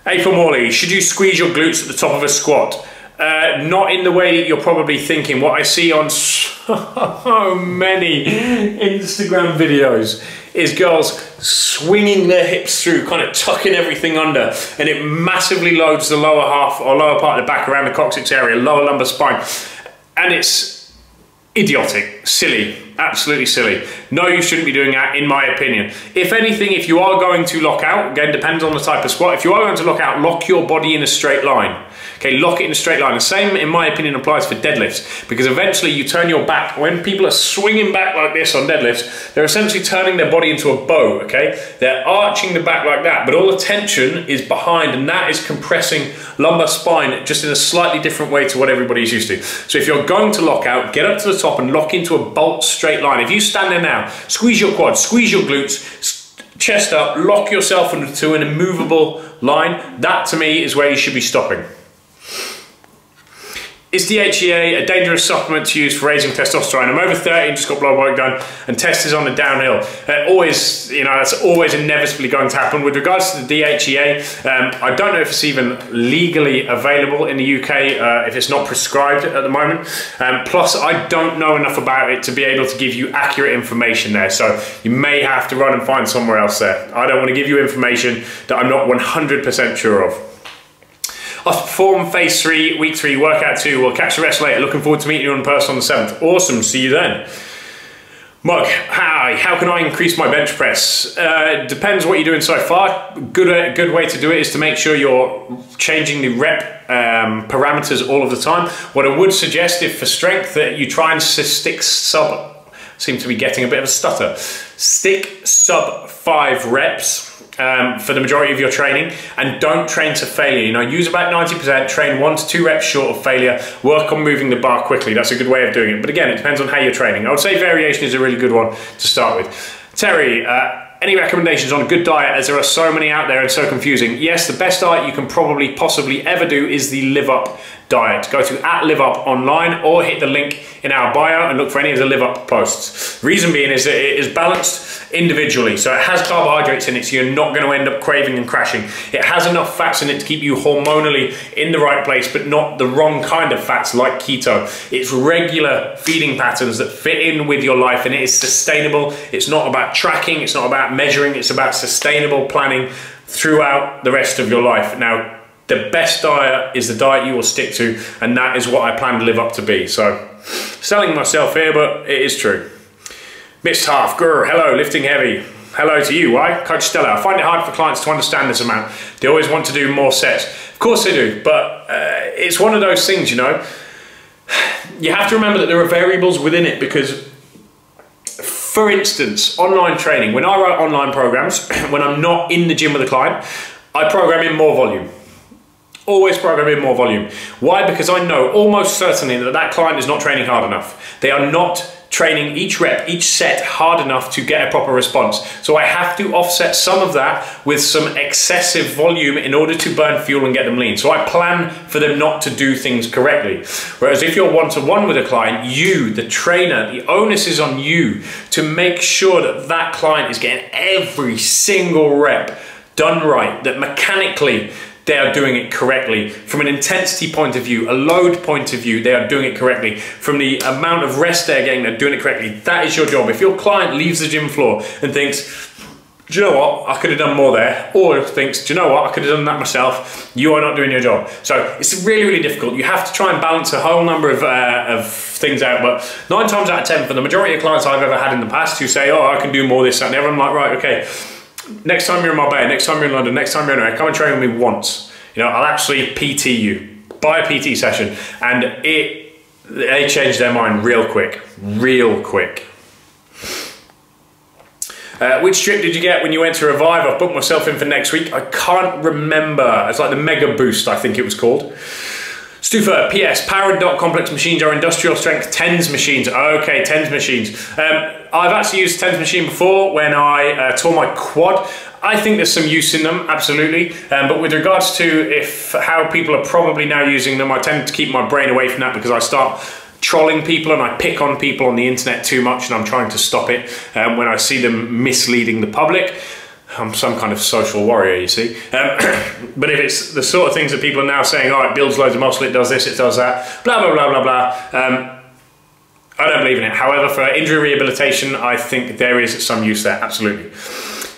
April Morley, should you squeeze your glutes at the top of a squat? Not in the way that you're probably thinking. What I see on so many Instagram videos is girls swinging their hips through, kind of tucking everything under, and it massively loads the lower half or lower part of the back around the coccyx area, lower lumbar spine, and it's idiotic, silly, absolutely silly. No, you shouldn't be doing that, in my opinion. If anything, if you are going to lock out, again, depends on the type of squat, if you are going to lock out, lock your body in a straight line. Okay, lock it in a straight line. The same, in my opinion, applies for deadlifts, because eventually you turn your back. When people are swinging back like this on deadlifts, they're essentially turning their body into a bow, okay? They're arching the back like that, but all the tension is behind, and that is compressing lumbar spine just in a slightly different way to what everybody's used to. So if you're going to lock out, get up to the top and lock into a bolt straight line. If you stand there now, squeeze your quads, squeeze your glutes, chest up, lock yourself into an immovable line, that to me is where you should be stopping. Is DHEA a dangerous supplement to use for raising testosterone? I'm over 30 and just got blood work done, and test is on the downhill. Always, you know, that's always inevitably going to happen. With regards to the DHEA, I don't know if it's even legally available in the UK, if it's not prescribed at the moment. Plus, I don't know enough about it to be able to give you accurate information there. So you may have to run and find somewhere else there. I don't want to give you information that I'm not 100% sure of. I'll perform phase 3, week 3, workout 2. We'll catch the rest later. Looking forward to meeting you in person on the 7th. Awesome, see you then. Mug, hi, how can I increase my bench press? Depends what you're doing so far. Good way to do it is to make sure you're changing the rep parameters all of the time. What I would suggest, if for strength, that you try and stick seem to be getting a bit of a stutter. Stick sub 5 reps. For the majority of your training, and don't train to failure. You know, use about 90%, train 1 to 2 reps short of failure, work on moving the bar quickly. That's a good way of doing it. But again, it depends on how you're training. I would say variation is a really good one to start with. Terry, any recommendations on a good diet, as there are so many out there and so confusing? Yes, the best diet you can probably possibly ever do is the Live Up diet. Go to @LiveUp online or hit the link in our bio and look for any of the Live Up posts. Reason being is that it is balanced individually, so it has carbohydrates in it, so you're not going to end up craving and crashing. It has enough fats in it to keep you hormonally in the right place, but not the wrong kind of fats like keto. It's regular feeding patterns that fit in with your life, and it is sustainable. It's not about tracking, it's not about measuring, it's about sustainable planning throughout the rest of your life. Now, the best diet is the diet you will stick to, and that is what I plan to live up to be. So, selling myself here, but it is true. Missed half, grr, hello, lifting heavy. Hello to you, why? Coach Stella, I find it hard for clients to understand this amount. They always want to do more sets. Of course they do, but it's one of those things, you know. You have to remember that there are variables within it, because For instance, online training. When I write online programs, when I'm not in the gym with a client, I program in more volume. Always program in more volume. Why? Because I know almost certainly that that client is not training hard enough. They are not training each rep, each set hard enough to get a proper response. So I have to offset some of that with some excessive volume in order to burn fuel and get them lean. So I plan for them not to do things correctly. Whereas if you're one-to-one with a client, you, the trainer, the onus is on you to make sure that that client is getting every single rep done right, that mechanically they are doing it correctly. From an intensity point of view, a load point of view, they are doing it correctly. From the amount of rest they're getting, they're doing it correctly. That is your job. If your client leaves the gym floor and thinks, do you know what, I could have done more there, or thinks, do you know what, I could have done that myself, you are not doing your job. So it's really, really difficult. You have to try and balance a whole number of things out, but 9 times out of 10, for the majority of clients I've ever had in the past who say, oh, I can do more this, that, and the other, I'm like, right, okay, next time you're in Marbella, next time you're in London, next time you're anywhere, come and train with me once. You know, I'll actually PT you, buy a PT session, and they change their mind real quick, real quick. Which trip did you get when you went to Revive? I've booked myself in for next week. I can't remember. It's like the Mega Boost, I think it was called. Stufa, PS, Power and Dot Complex machines are industrial strength TENS machines. Okay, TENS machines. I've actually used a TENS machine before when I tore my quad. I think there's some use in them, absolutely. But with regards to how people are probably now using them, I tend to keep my brain away from that because I start trolling people and I pick on people on the internet too much, and I'm trying to stop it when I see them misleading the public. I'm some kind of social warrior, you see. But if it's the sort of things that people are now saying, oh, it builds loads of muscle, it does this, it does that, blah, blah, blah, blah, blah. I don't believe in it. However, for injury rehabilitation, I think there is some use there, absolutely.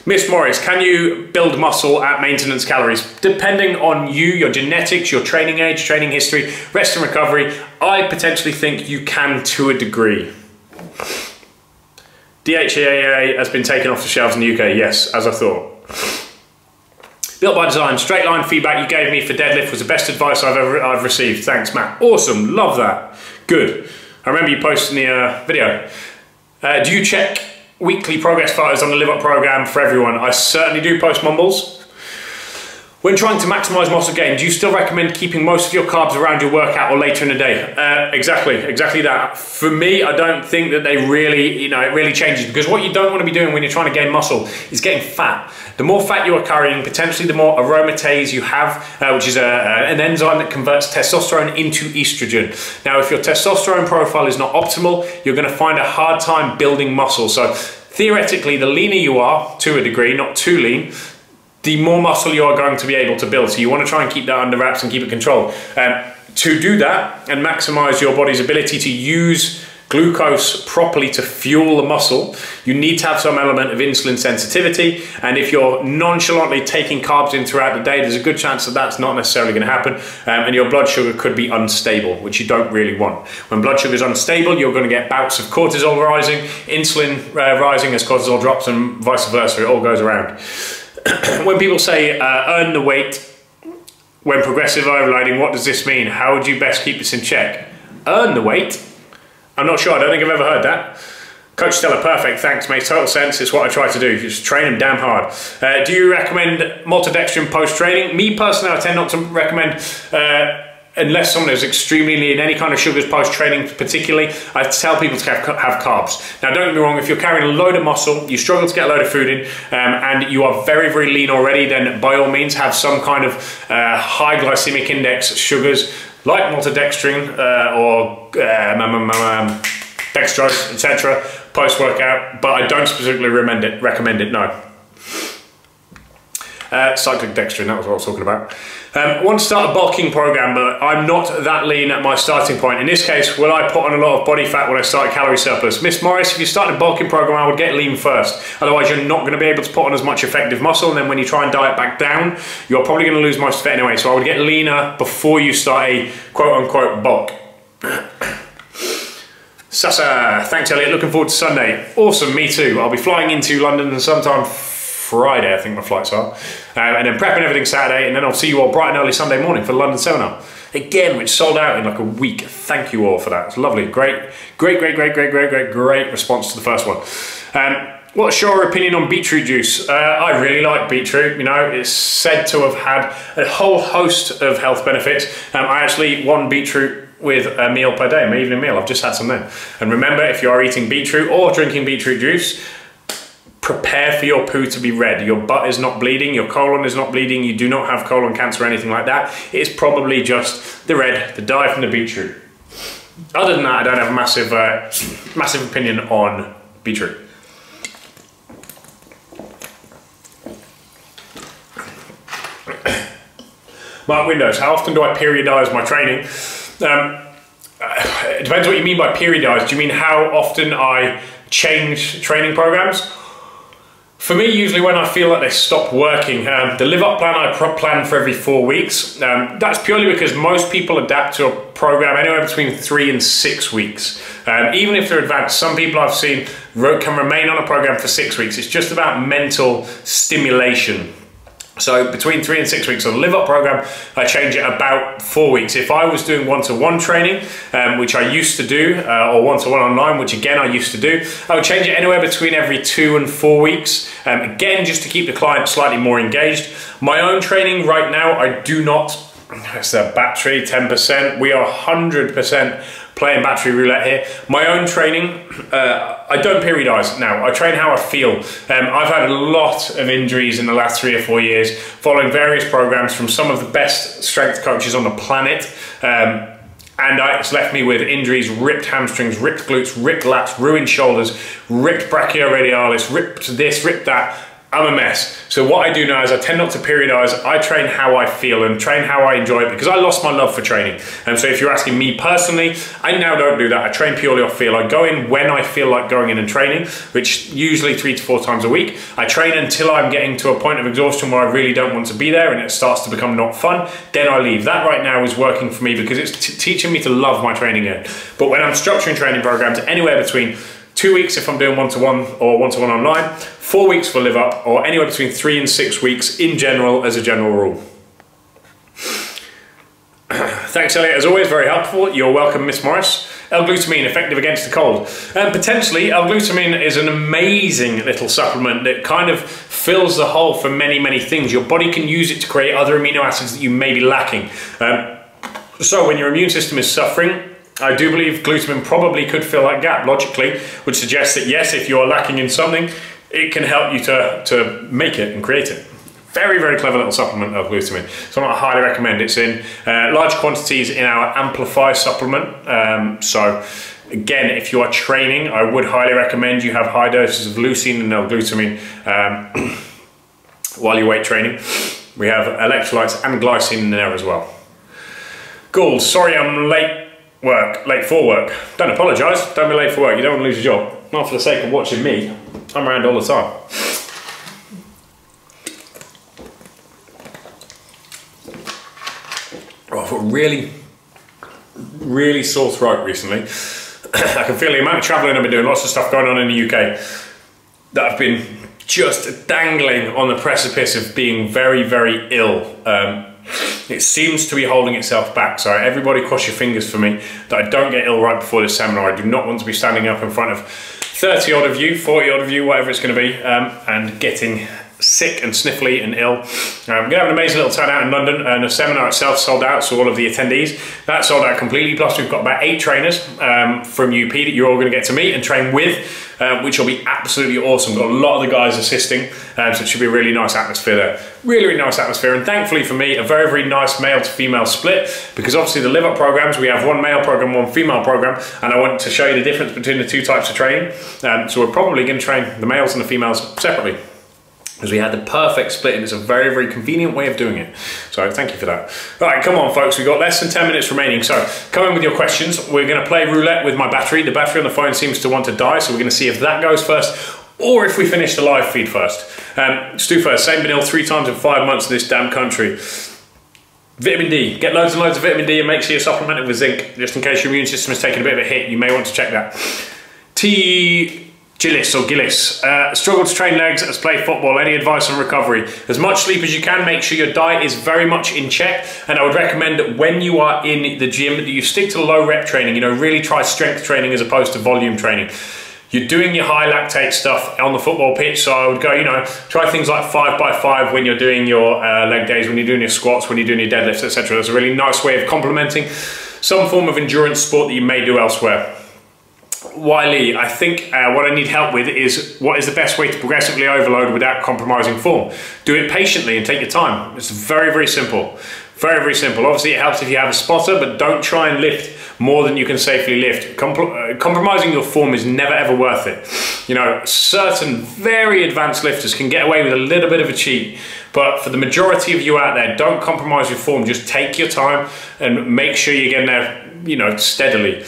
Miss Morris, can you build muscle at maintenance calories? Depending on you, your genetics, your training age, training history, rest and recovery, I potentially think you can to a degree. DHEAA has been taken off the shelves in the UK, yes, as I thought. Built by Design, straight line feedback you gave me for deadlift was the best advice I've received. Thanks, Matt. Awesome, love that. Good. I remember you posting the video. Do you check weekly progress photos on the Live Up program for everyone? I certainly do post mumbles. When trying to maximize muscle gain, do you still recommend keeping most of your carbs around your workout or later in the day? Exactly that. For me, I don't think that they really, it really changes, because what you don't want to be doing when you're trying to gain muscle is getting fat. The more fat you are carrying, potentially the more aromatase you have, which is an enzyme that converts testosterone into estrogen. Now, if your testosterone profile is not optimal, you're going to find a hard time building muscle. So theoretically, the leaner you are, to a degree, not too lean, the more muscle you are going to be able to build. So you want to try and keep that under wraps and keep it controlled. To do that and maximize your body's ability to use glucose properly to fuel the muscle, you need to have some element of insulin sensitivity. And if you're nonchalantly taking carbs in throughout the day, there's a good chance that that's not necessarily going to happen. And your blood sugar could be unstable, which you don't really want. When blood sugar is unstable, you're going to get bouts of cortisol rising, insulin rising as cortisol drops, and vice versa. It all goes around. When people say earn the weight when progressive overloading, what does this mean? How would you best keep this in check? Earn the weight? I'm not sure. I don't think I've ever heard that. Coach Stella, perfect. Thanks. Makes total sense. It's what I try to do. Just train them damn hard. Do you recommend maltodextrin post-training? Me personally, I tend not to recommend unless someone is extremely lean, any kind of sugars post-training particularly. I tell people to have carbs. Now, don't get me wrong, if you're carrying a load of muscle, you struggle to get a load of food in, and you are very, very lean already, then by all means have some kind of high glycemic index sugars like maltodextrin or dextrose, etc. post-workout, but I don't specifically recommend it, no. Cyclic dextrin, that was what I was talking about. I want to start a bulking program, but I'm not that lean at my starting point. In this case, will I put on a lot of body fat when I start calorie surplus? Miss Morris, if you start a bulking program, I would get lean first. Otherwise, you're not going to be able to put on as much effective muscle, and then when you try and diet back down, you're probably going to lose most of it anyway. So I would get leaner before you start a quote-unquote bulk. Sasa, thanks Elliot, looking forward to Sunday. Awesome, me too. I'll be flying into London sometime Friday, I think my flights are, and then prepping everything Saturday, and then I'll see you all bright and early Sunday morning for the London seminar again, which sold out in like a week. Thank you all for that. It's lovely. Great response to the first one. What's your opinion on beetroot juice? I really like beetroot. You know, it's said to have had a whole host of health benefits. I actually eat one beetroot with a meal per day, my evening meal. I've just had some then. And remember, if you are eating beetroot or drinking beetroot juice, prepare for your poo to be red. Your butt is not bleeding, your colon is not bleeding, you do not have colon cancer or anything like that. It's probably just the red, the dye from the beetroot. Other than that, I don't have a massive opinion on beetroot. Mark Windows, how often do I periodise my training? It depends what you mean by periodise. Do you mean how often I change training programs? For me, usually when I feel like they stop working, the Live Up plan I plan for every 4 weeks. That's purely because most people adapt to a program anywhere between 3 and 6 weeks. Even if they're advanced, some people I've seen can remain on a program for 6 weeks. It's just about mental stimulation. So between 3 and 6 weeks on the Live Up program, I change it about 4 weeks. If I was doing one-to-one training, which I used to do, or one-to-one online, which again I used to do, I would change it anywhere between every 2 and 4 weeks. Again, just to keep the client slightly more engaged. My own training right now, I do not, it's the battery, 10%. We are 100% playing battery roulette here. My own training, I don't periodise now. I train how I feel. I've had a lot of injuries in the last 3 or 4 years following various programs from some of the best strength coaches on the planet. And it's left me with injuries, ripped hamstrings, ripped glutes, ripped lats, ruined shoulders, ripped brachioradialis, ripped this, ripped that. I'm a mess. So what I do now is I tend not to periodise. I train how I feel and train how I enjoy it because I lost my love for training. And so if you're asking me personally, I now don't do that. I train purely off feel. I go in when I feel like going in and training, which usually 3 to 4 times a week. I train until I'm getting to a point of exhaustion where I really don't want to be there and it starts to become not fun. Then I leave. That right now is working for me because it's teaching me to love my training again. But when I'm structuring training programs, anywhere between 2 weeks if I'm doing one-to-one or one-to-one online, 4 weeks for Live Up, or anywhere between 3 and 6 weeks in general as a general rule. Thanks, Elliot. As always, very helpful. You're welcome, Miss Morris. L-glutamine, effective against the cold. Potentially, L-glutamine is an amazing little supplement that kind of fills the hole for many, many things. Your body can use it to create other amino acids that you may be lacking. So when your immune system is suffering, I do believe glutamine probably could fill that gap logically, which suggests that yes, if you're lacking in something, it can help you to make it and create it. Very, very clever little supplement of glutamine. So I highly recommend. It's in large quantities in our Amplify supplement. So again, if you are training, I would highly recommend you have high doses of leucine and L-glutamine while you're weight training. We have electrolytes and glycine in there as well. Gould, sorry I'm late for work. Don't apologise, don't be late for work, you don't want to lose your job. Not for the sake of watching me, I'm around all the time. Oh, I've got really, really sore throat recently. I can feel the amount of travelling I've been doing, lots of stuff going on in the UK, that I've been just dangling on the precipice of being very, very ill. It seems to be holding itself back. So everybody cross your fingers for me that I don't get ill right before this seminar. I do not want to be standing up in front of 30 odd of you, 40 odd of you, whatever it's going to be, and getting sick and sniffly and ill. We're going to have an amazing little turnout in London, and the seminar itself sold out, so all of the attendees, that sold out completely. Plus we've got about 8 trainers from UP that you're all going to get to meet and train with, which will be absolutely awesome. Got a lot of the guys assisting, so it should be a really nice atmosphere there. Really, really nice atmosphere, and thankfully for me, a very, very nice male to female split, because obviously the Live Up programs, we have one male program, one female program, and I want to show you the difference between the 2 types of training. So we're probably going to train the males and the females separately, because we had the perfect split, and it's a very, very convenient way of doing it. So thank you for that. All right, come on folks, we've got less than 10 minutes remaining. So come in with your questions. We're gonna play roulette with my battery. The battery on the phone seems to want to die, so we're gonna see if that goes first, or if we finish the live feed first. Let's do first. Same been ill 3 times in 5 months in this damn country. Vitamin D, get loads and loads of vitamin D and make sure you're supplemented with zinc, just in case your immune system is taking a bit of a hit. You may want to check that. Gillis, struggle to train legs as play football. Any advice on recovery? As much sleep as you can, make sure your diet is very much in check, and I would recommend that when you are in the gym that you stick to low rep training, you know, really try strength training as opposed to volume training. You're doing your high lactate stuff on the football pitch, so I would go, you know, try things like 5x5 when you're doing your leg days, when you're doing your squats, when you're doing your deadlifts, etc. That's a really nice way of complementing some form of endurance sport that you may do elsewhere. Wiley, I think what I need help with is what is the best way to progressively overload without compromising form. Do it patiently and take your time. It's very, very simple. Very, very simple. Obviously, it helps if you have a spotter, but don't try and lift more than you can safely lift. Compromising your form is never, ever worth it. You know, certain very advanced lifters can get away with a little bit of a cheat, but for the majority of you out there, don't compromise your form. Just take your time and make sure you're getting there, you know, steadily.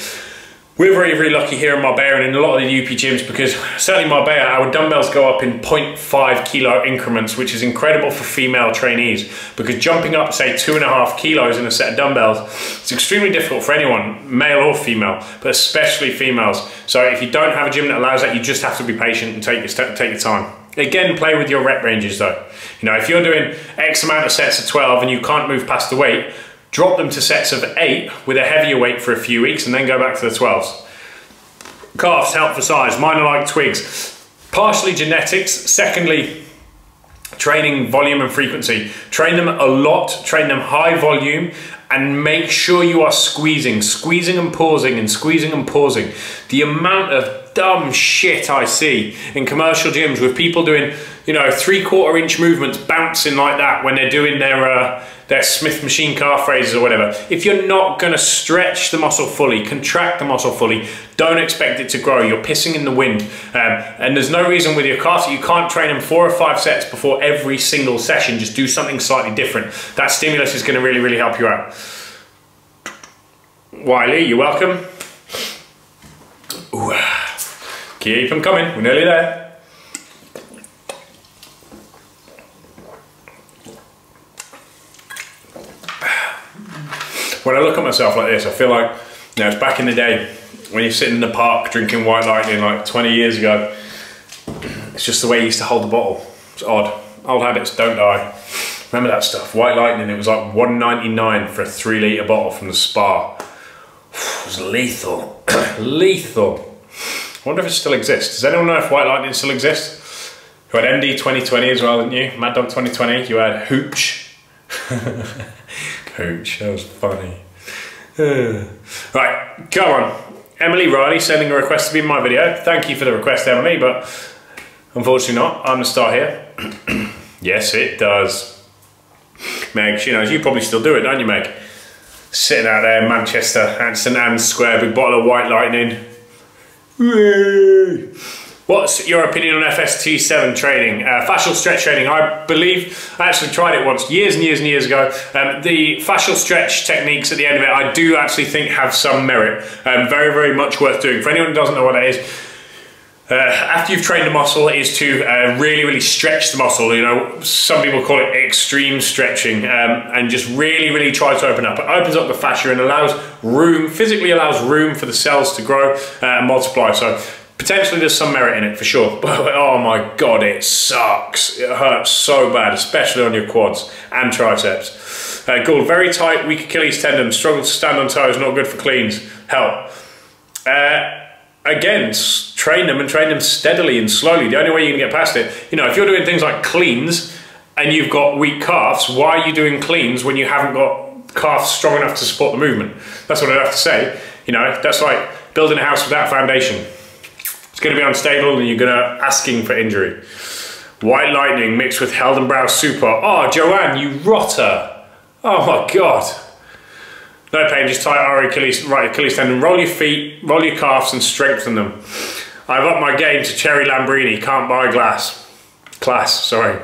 We're very, very lucky here in Marbella and in a lot of the UP gyms, because certainly Marbella, our dumbbells go up in 0.5 kilo increments, which is incredible for female trainees, because jumping up, say, 2.5 kilos in a set of dumbbells, it's extremely difficult for anyone, male or female, but especially females. So if you don't have a gym that allows that, you just have to be patient and take your time. Again, play with your rep ranges though. You know, if you're doing X amount of sets of 12 and you can't move past the weight, drop them to sets of 8 with a heavier weight for a few weeks and then go back to the 12s. Calves help for size. Mine are like twigs. Partially genetics. Secondly, training volume and frequency. Train them a lot, train them high volume, and make sure you are squeezing and pausing and squeezing and pausing. The amount of dumb shit I see in commercial gyms with people doing, you know, 3/4 inch movements bouncing like that when they're doing their Smith machine calf raises or whatever. If you're not gonna stretch the muscle fully, contract the muscle fully, don't expect it to grow. You're pissing in the wind. And there's no reason with your calves you can't train them 4 or 5 sets before every single session. Just do something slightly different. That stimulus is gonna really, really help you out. Wiley, you're welcome. Ooh. Keep them coming, we're nearly there. When I look at myself like this, I feel like, you know, it's back in the day when you're sitting in the park drinking White Lightning like 20 years ago. It's just the way you used to hold the bottle. It's odd. Old habits don't die. Remember that stuff? White Lightning, it was like $1.99 for a 3 litre bottle from the spa. It was lethal. Lethal. I wonder if it still exists. Does anyone know if White Lightning still exists? You had MD 2020 as well, didn't you? Mad Dog 2020. You had Hooch. Hooch, that was funny. Right, come on. Emily Riley sending a request to be in my video. Thank you for the request, Emily, but unfortunately not. I'm the star here. Yes, it does. Meg, you know, you probably still do it, don't you, Meg? Sitting out there in Manchester, St Anne's Square, big bottle of White Lightning. Whee! What's your opinion on FST7 training? Fascial stretch training, I believe, I actually tried it once, years and years and years ago. The fascial stretch techniques at the end of it, I do actually think have some merit. Very, very much worth doing. For anyone who doesn't know what that is, after you've trained a muscle, is to really, really stretch the muscle. You know, some people call it extreme stretching, and just really, really try to open up. It opens up the fascia and allows room, physically allows room for the cells to grow and multiply. So potentially there's some merit in it for sure, but oh my God, it sucks. It hurts so bad, especially on your quads and triceps. Gould, very tight, weak Achilles tendon, struggle to stand on toes, not good for cleans. Help. Again, train them and train them steadily and slowly. The only way you can get past it, you know, if you're doing things like cleans and you've got weak calves, why are you doing cleans when you haven't got calves strong enough to support the movement? That's what I'd have to say. You know, that's like building a house without foundation. It's going to be unstable and you're going to asking for injury. White Lightning mixed with Heldenbrow Super. Oh, Joanne, you rotter. Oh my God. No pain, just tight right Achilles tendon. Roll your feet, roll your calves and strengthen them. I've upped my game to Cherry Lambrini. Can't buy glass. Class, sorry.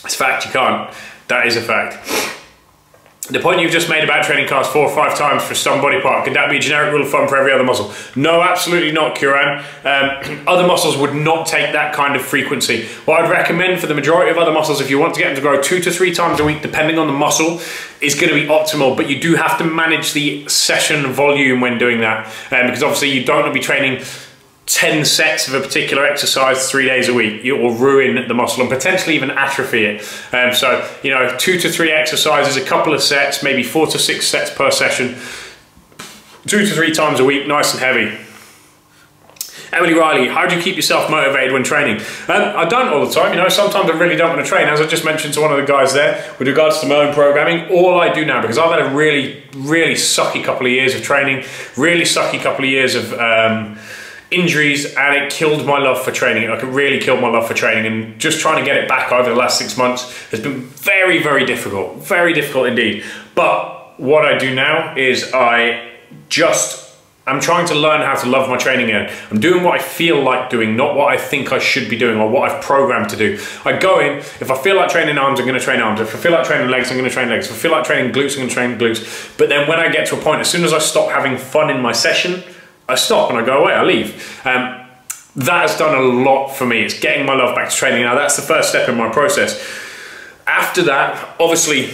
It's a fact, you can't. That is a fact. The point you've just made about training calves 4 or 5 times for some body part, could that be a generic rule of thumb for every other muscle? No, absolutely not, Kuran. Other muscles would not take that kind of frequency. What I'd recommend for the majority of other muscles, if you want to get them to grow 2 to 3 times a week, depending on the muscle, is going to be optimal, but you do have to manage the session volume when doing that, because obviously you don't want to be training 10 sets of a particular exercise 3 days a week. It will ruin the muscle and potentially even atrophy it. So, you know, 2 to 3 exercises, a couple of sets, maybe 4 to 6 sets per session, 2 to 3 times a week, nice and heavy. Emily Riley, how do you keep yourself motivated when training? I don't all the time, you know, sometimes I really don't want to train. As I just mentioned to one of the guys there, with regards to my own programming, all I do now, because I've had a really, really sucky couple of years of training, really sucky couple of years of injuries, and it killed my love for training. Like, it really killed my love for training, and just trying to get it back over the last 6 months has been very, very difficult indeed. But what I do now is I'm trying to learn how to love my training again. I'm doing what I feel like doing, not what I think I should be doing or what I've programmed to do. I go in, if I feel like training arms, I'm going to train arms. If I feel like training legs, I'm going to train legs. If I feel like training glutes, I'm going to train glutes. But then when I get to a point, as soon as I stop having fun in my session, I stop and I go away, I leave. That has done a lot for me. It's getting my love back to training. Now, that's the first step in my process. After that, obviously,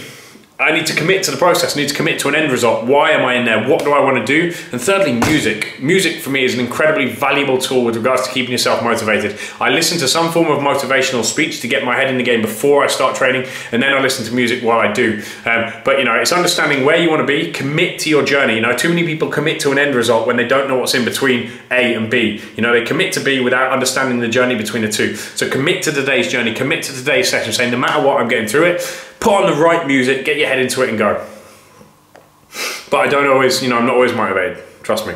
I need to commit to the process. I need to commit to an end result. Why am I in there? What do I want to do? And thirdly, music. Music for me is an incredibly valuable tool with regards to keeping yourself motivated. I listen to some form of motivational speech to get my head in the game before I start training, and then I listen to music while I do. But you know, it's understanding where you want to be. Commit to your journey. You know, too many people commit to an end result when they don't know what's in between A and B. You know, they commit to B without understanding the journey between the two. So commit to today's journey. Commit to today's session, saying no matter what, I'm getting through it. Put on the right music, get your head into it and go. But I don't always, you know, I'm not always motivated, trust me.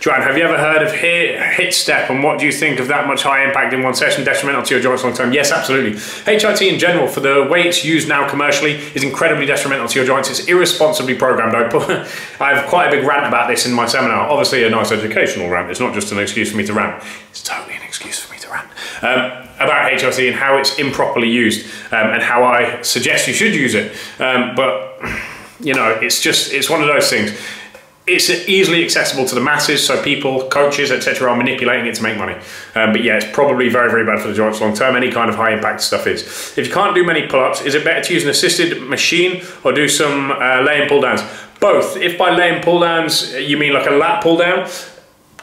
Joanne, have you ever heard of HIIT step, and what do you think of that much high impact in one session, detrimental to your joints long term? Yes, absolutely. HIIT in general, for the way it's used now commercially, is incredibly detrimental to your joints. It's irresponsibly programmed. I have quite a big rant about this in my seminar. Obviously a nice educational rant. It's not just an excuse for me to rant. It's totally an excuse for me to rant. About HIIT and how it's improperly used, and how I suggest you should use it. But, you know, it's one of those things. It's easily accessible to the masses, so people, coaches, etc. are manipulating it to make money. But yeah, it's probably very, very bad for the joints long term. Any kind of high impact stuff is. If you can't do many pull-ups, is it better to use an assisted machine or do some lay and pull downs? Both. If by lay and pull downs you mean like a lat pull down,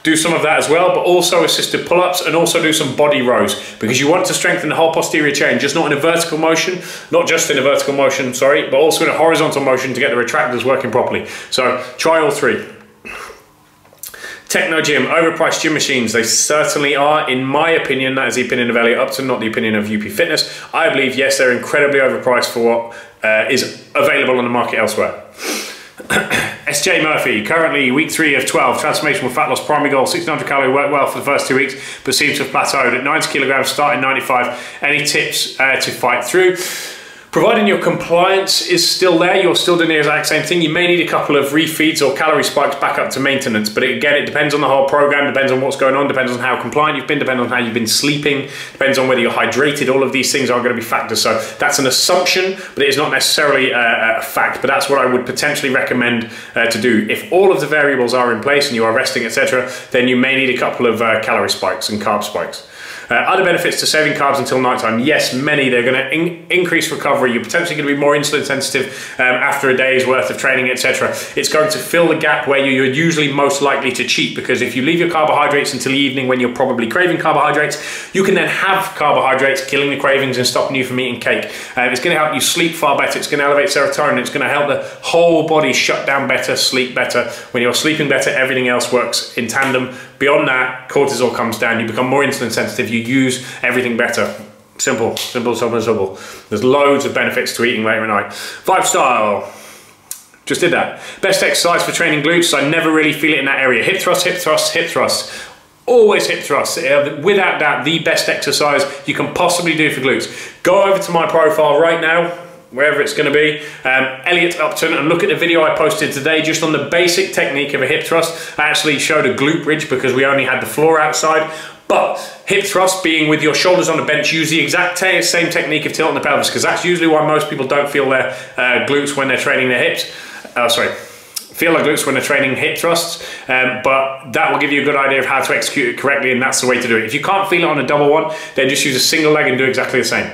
do some of that as well, but also assisted pull-ups, and also do some body rows, because you want to strengthen the whole posterior chain, just not in a vertical motion, not just in a vertical motion, sorry, but also in a horizontal motion to get the retractors working properly. So try all three. Techno Gym, overpriced gym machines. They certainly are, in my opinion. That is the opinion of Elliot Upton, not the opinion of UP Fitness. I believe, yes, they're incredibly overpriced for what is available on the market elsewhere. SJ Murphy, currently week 3 of 12, transformational fat loss, primary goal, 1600 calorie, worked well for the first 2 weeks, but seems to have plateaued at 90 kilograms, starting 95. Any tips to fight through? Providing your compliance is still there, you're still doing the exact same thing, you may need a couple of refeeds or calorie spikes back up to maintenance, but again, it depends on the whole program, depends on what's going on, depends on how compliant you've been, depends on how you've been sleeping, depends on whether you're hydrated. All of these things are going to be factors. So that's an assumption, but it is not necessarily a fact, but that's what I would potentially recommend to do. If all of the variables are in place and you are resting, etc., then you may need a couple of calorie spikes and carb spikes. Other benefits to saving carbs until nighttime? Yes, many. They're going to increase recovery. You're potentially going to be more insulin sensitive after a day's worth of training, etc. It's going to fill the gap where you're usually most likely to cheat, because if you leave your carbohydrates until the evening when you're probably craving carbohydrates, you can then have carbohydrates, killing the cravings and stopping you from eating cake. It's going to help you sleep far better. It's going to elevate serotonin. It's going to help the whole body shut down better, sleep better. When you're sleeping better, everything else works in tandem. Beyond that, cortisol comes down. You become more insulin sensitive. You use everything better. Simple, simple, simple, simple. There's loads of benefits to eating later at night. 5-star. Just did that. Best exercise for training glutes. I never really feel it in that area. Hip thrust, hip thrust, hip thrust. Always hip thrust. Without doubt, the best exercise you can possibly do for glutes. Go over to my profile right now, wherever it's going to be, Elliot Upton, and look at the video I posted today just on the basic technique of a hip thrust. I actually showed a glute bridge because we only had the floor outside, but hip thrust being with your shoulders on the bench, use the exact same technique of tilting the pelvis, because that's usually why most people don't feel their glutes when they're training their hips. Feel like glutes when they're training hip thrusts, but that will give you a good idea of how to execute it correctly, and that's the way to do it. If you can't feel it on a double one, then just use a single leg and do exactly the same.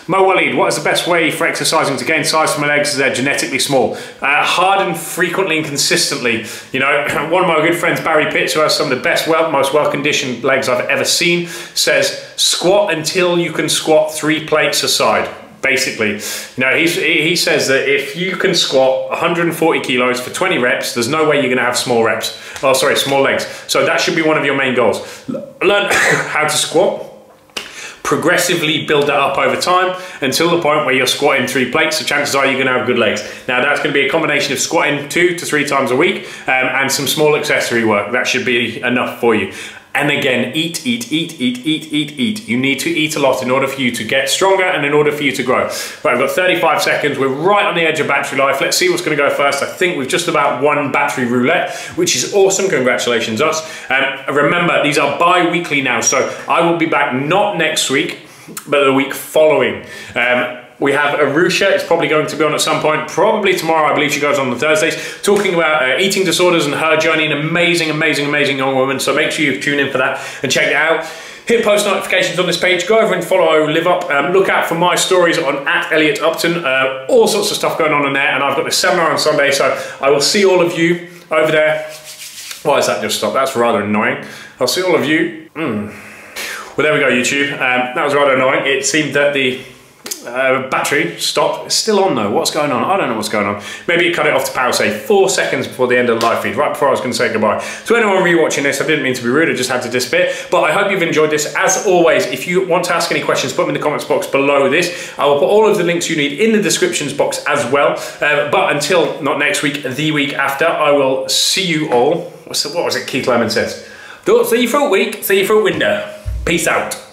Mo Waleed, what is the best way for exercising to gain size for my legs as they're genetically small? Hard and frequently and consistently. You know, one of my good friends, Barry Pitts, who has some of the best, most well-conditioned legs I've ever seen, says squat until you can squat 3 plates a side. basically, you know, he says that if you can squat 140 kilos for 20 reps, there's no way you're going to have small reps. Oh, sorry, small legs. So that should be one of your main goals. Learn how to squat. Progressively build that up over time until the point where you're squatting 3 plates, so chances are you're going to have good legs. Now that's going to be a combination of squatting 2 to 3 times a week and some small accessory work. That should be enough for you. And again, eat. You need to eat a lot in order for you to get stronger and in order for you to grow. Right, we've got 35 seconds. We're right on the edge of battery life. Let's see what's going to go first. I think we've just about won battery roulette, which is awesome. Congratulations us. Remember, these are bi-weekly now, so I will be back not next week, but the week following. We have Arusha, it's probably going to be on at some point, probably tomorrow. I believe she goes on Thursdays, talking about eating disorders and her journey. An amazing young woman. So make sure you tune in for that and check it out. Hit post notifications on this page. Go over and follow Live Up. Look out for my stories on @ElliotUpton. All sorts of stuff going on in there. And I've got this seminar on Sunday, so I will see all of you over there. Why has that just stopped? That's rather annoying. I'll see all of you. Well, there we go, YouTube. That was rather annoying. It seemed that the battery stopped. It's still on though. What's going on? I don't know what's going on. Maybe it cut it off to power save 4 seconds before the end of the live feed, right before I was going to say goodbye. To anyone rewatching this, I didn't mean to be rude, I just had to disappear. But I hope you've enjoyed this. As always, if you want to ask any questions, put them in the comments box below this. I will put all of the links you need in the descriptions box as well. But until not next week, the week after, I will see you all. What was it Keith Lemon says? See you for a week, see you for a window. Peace out.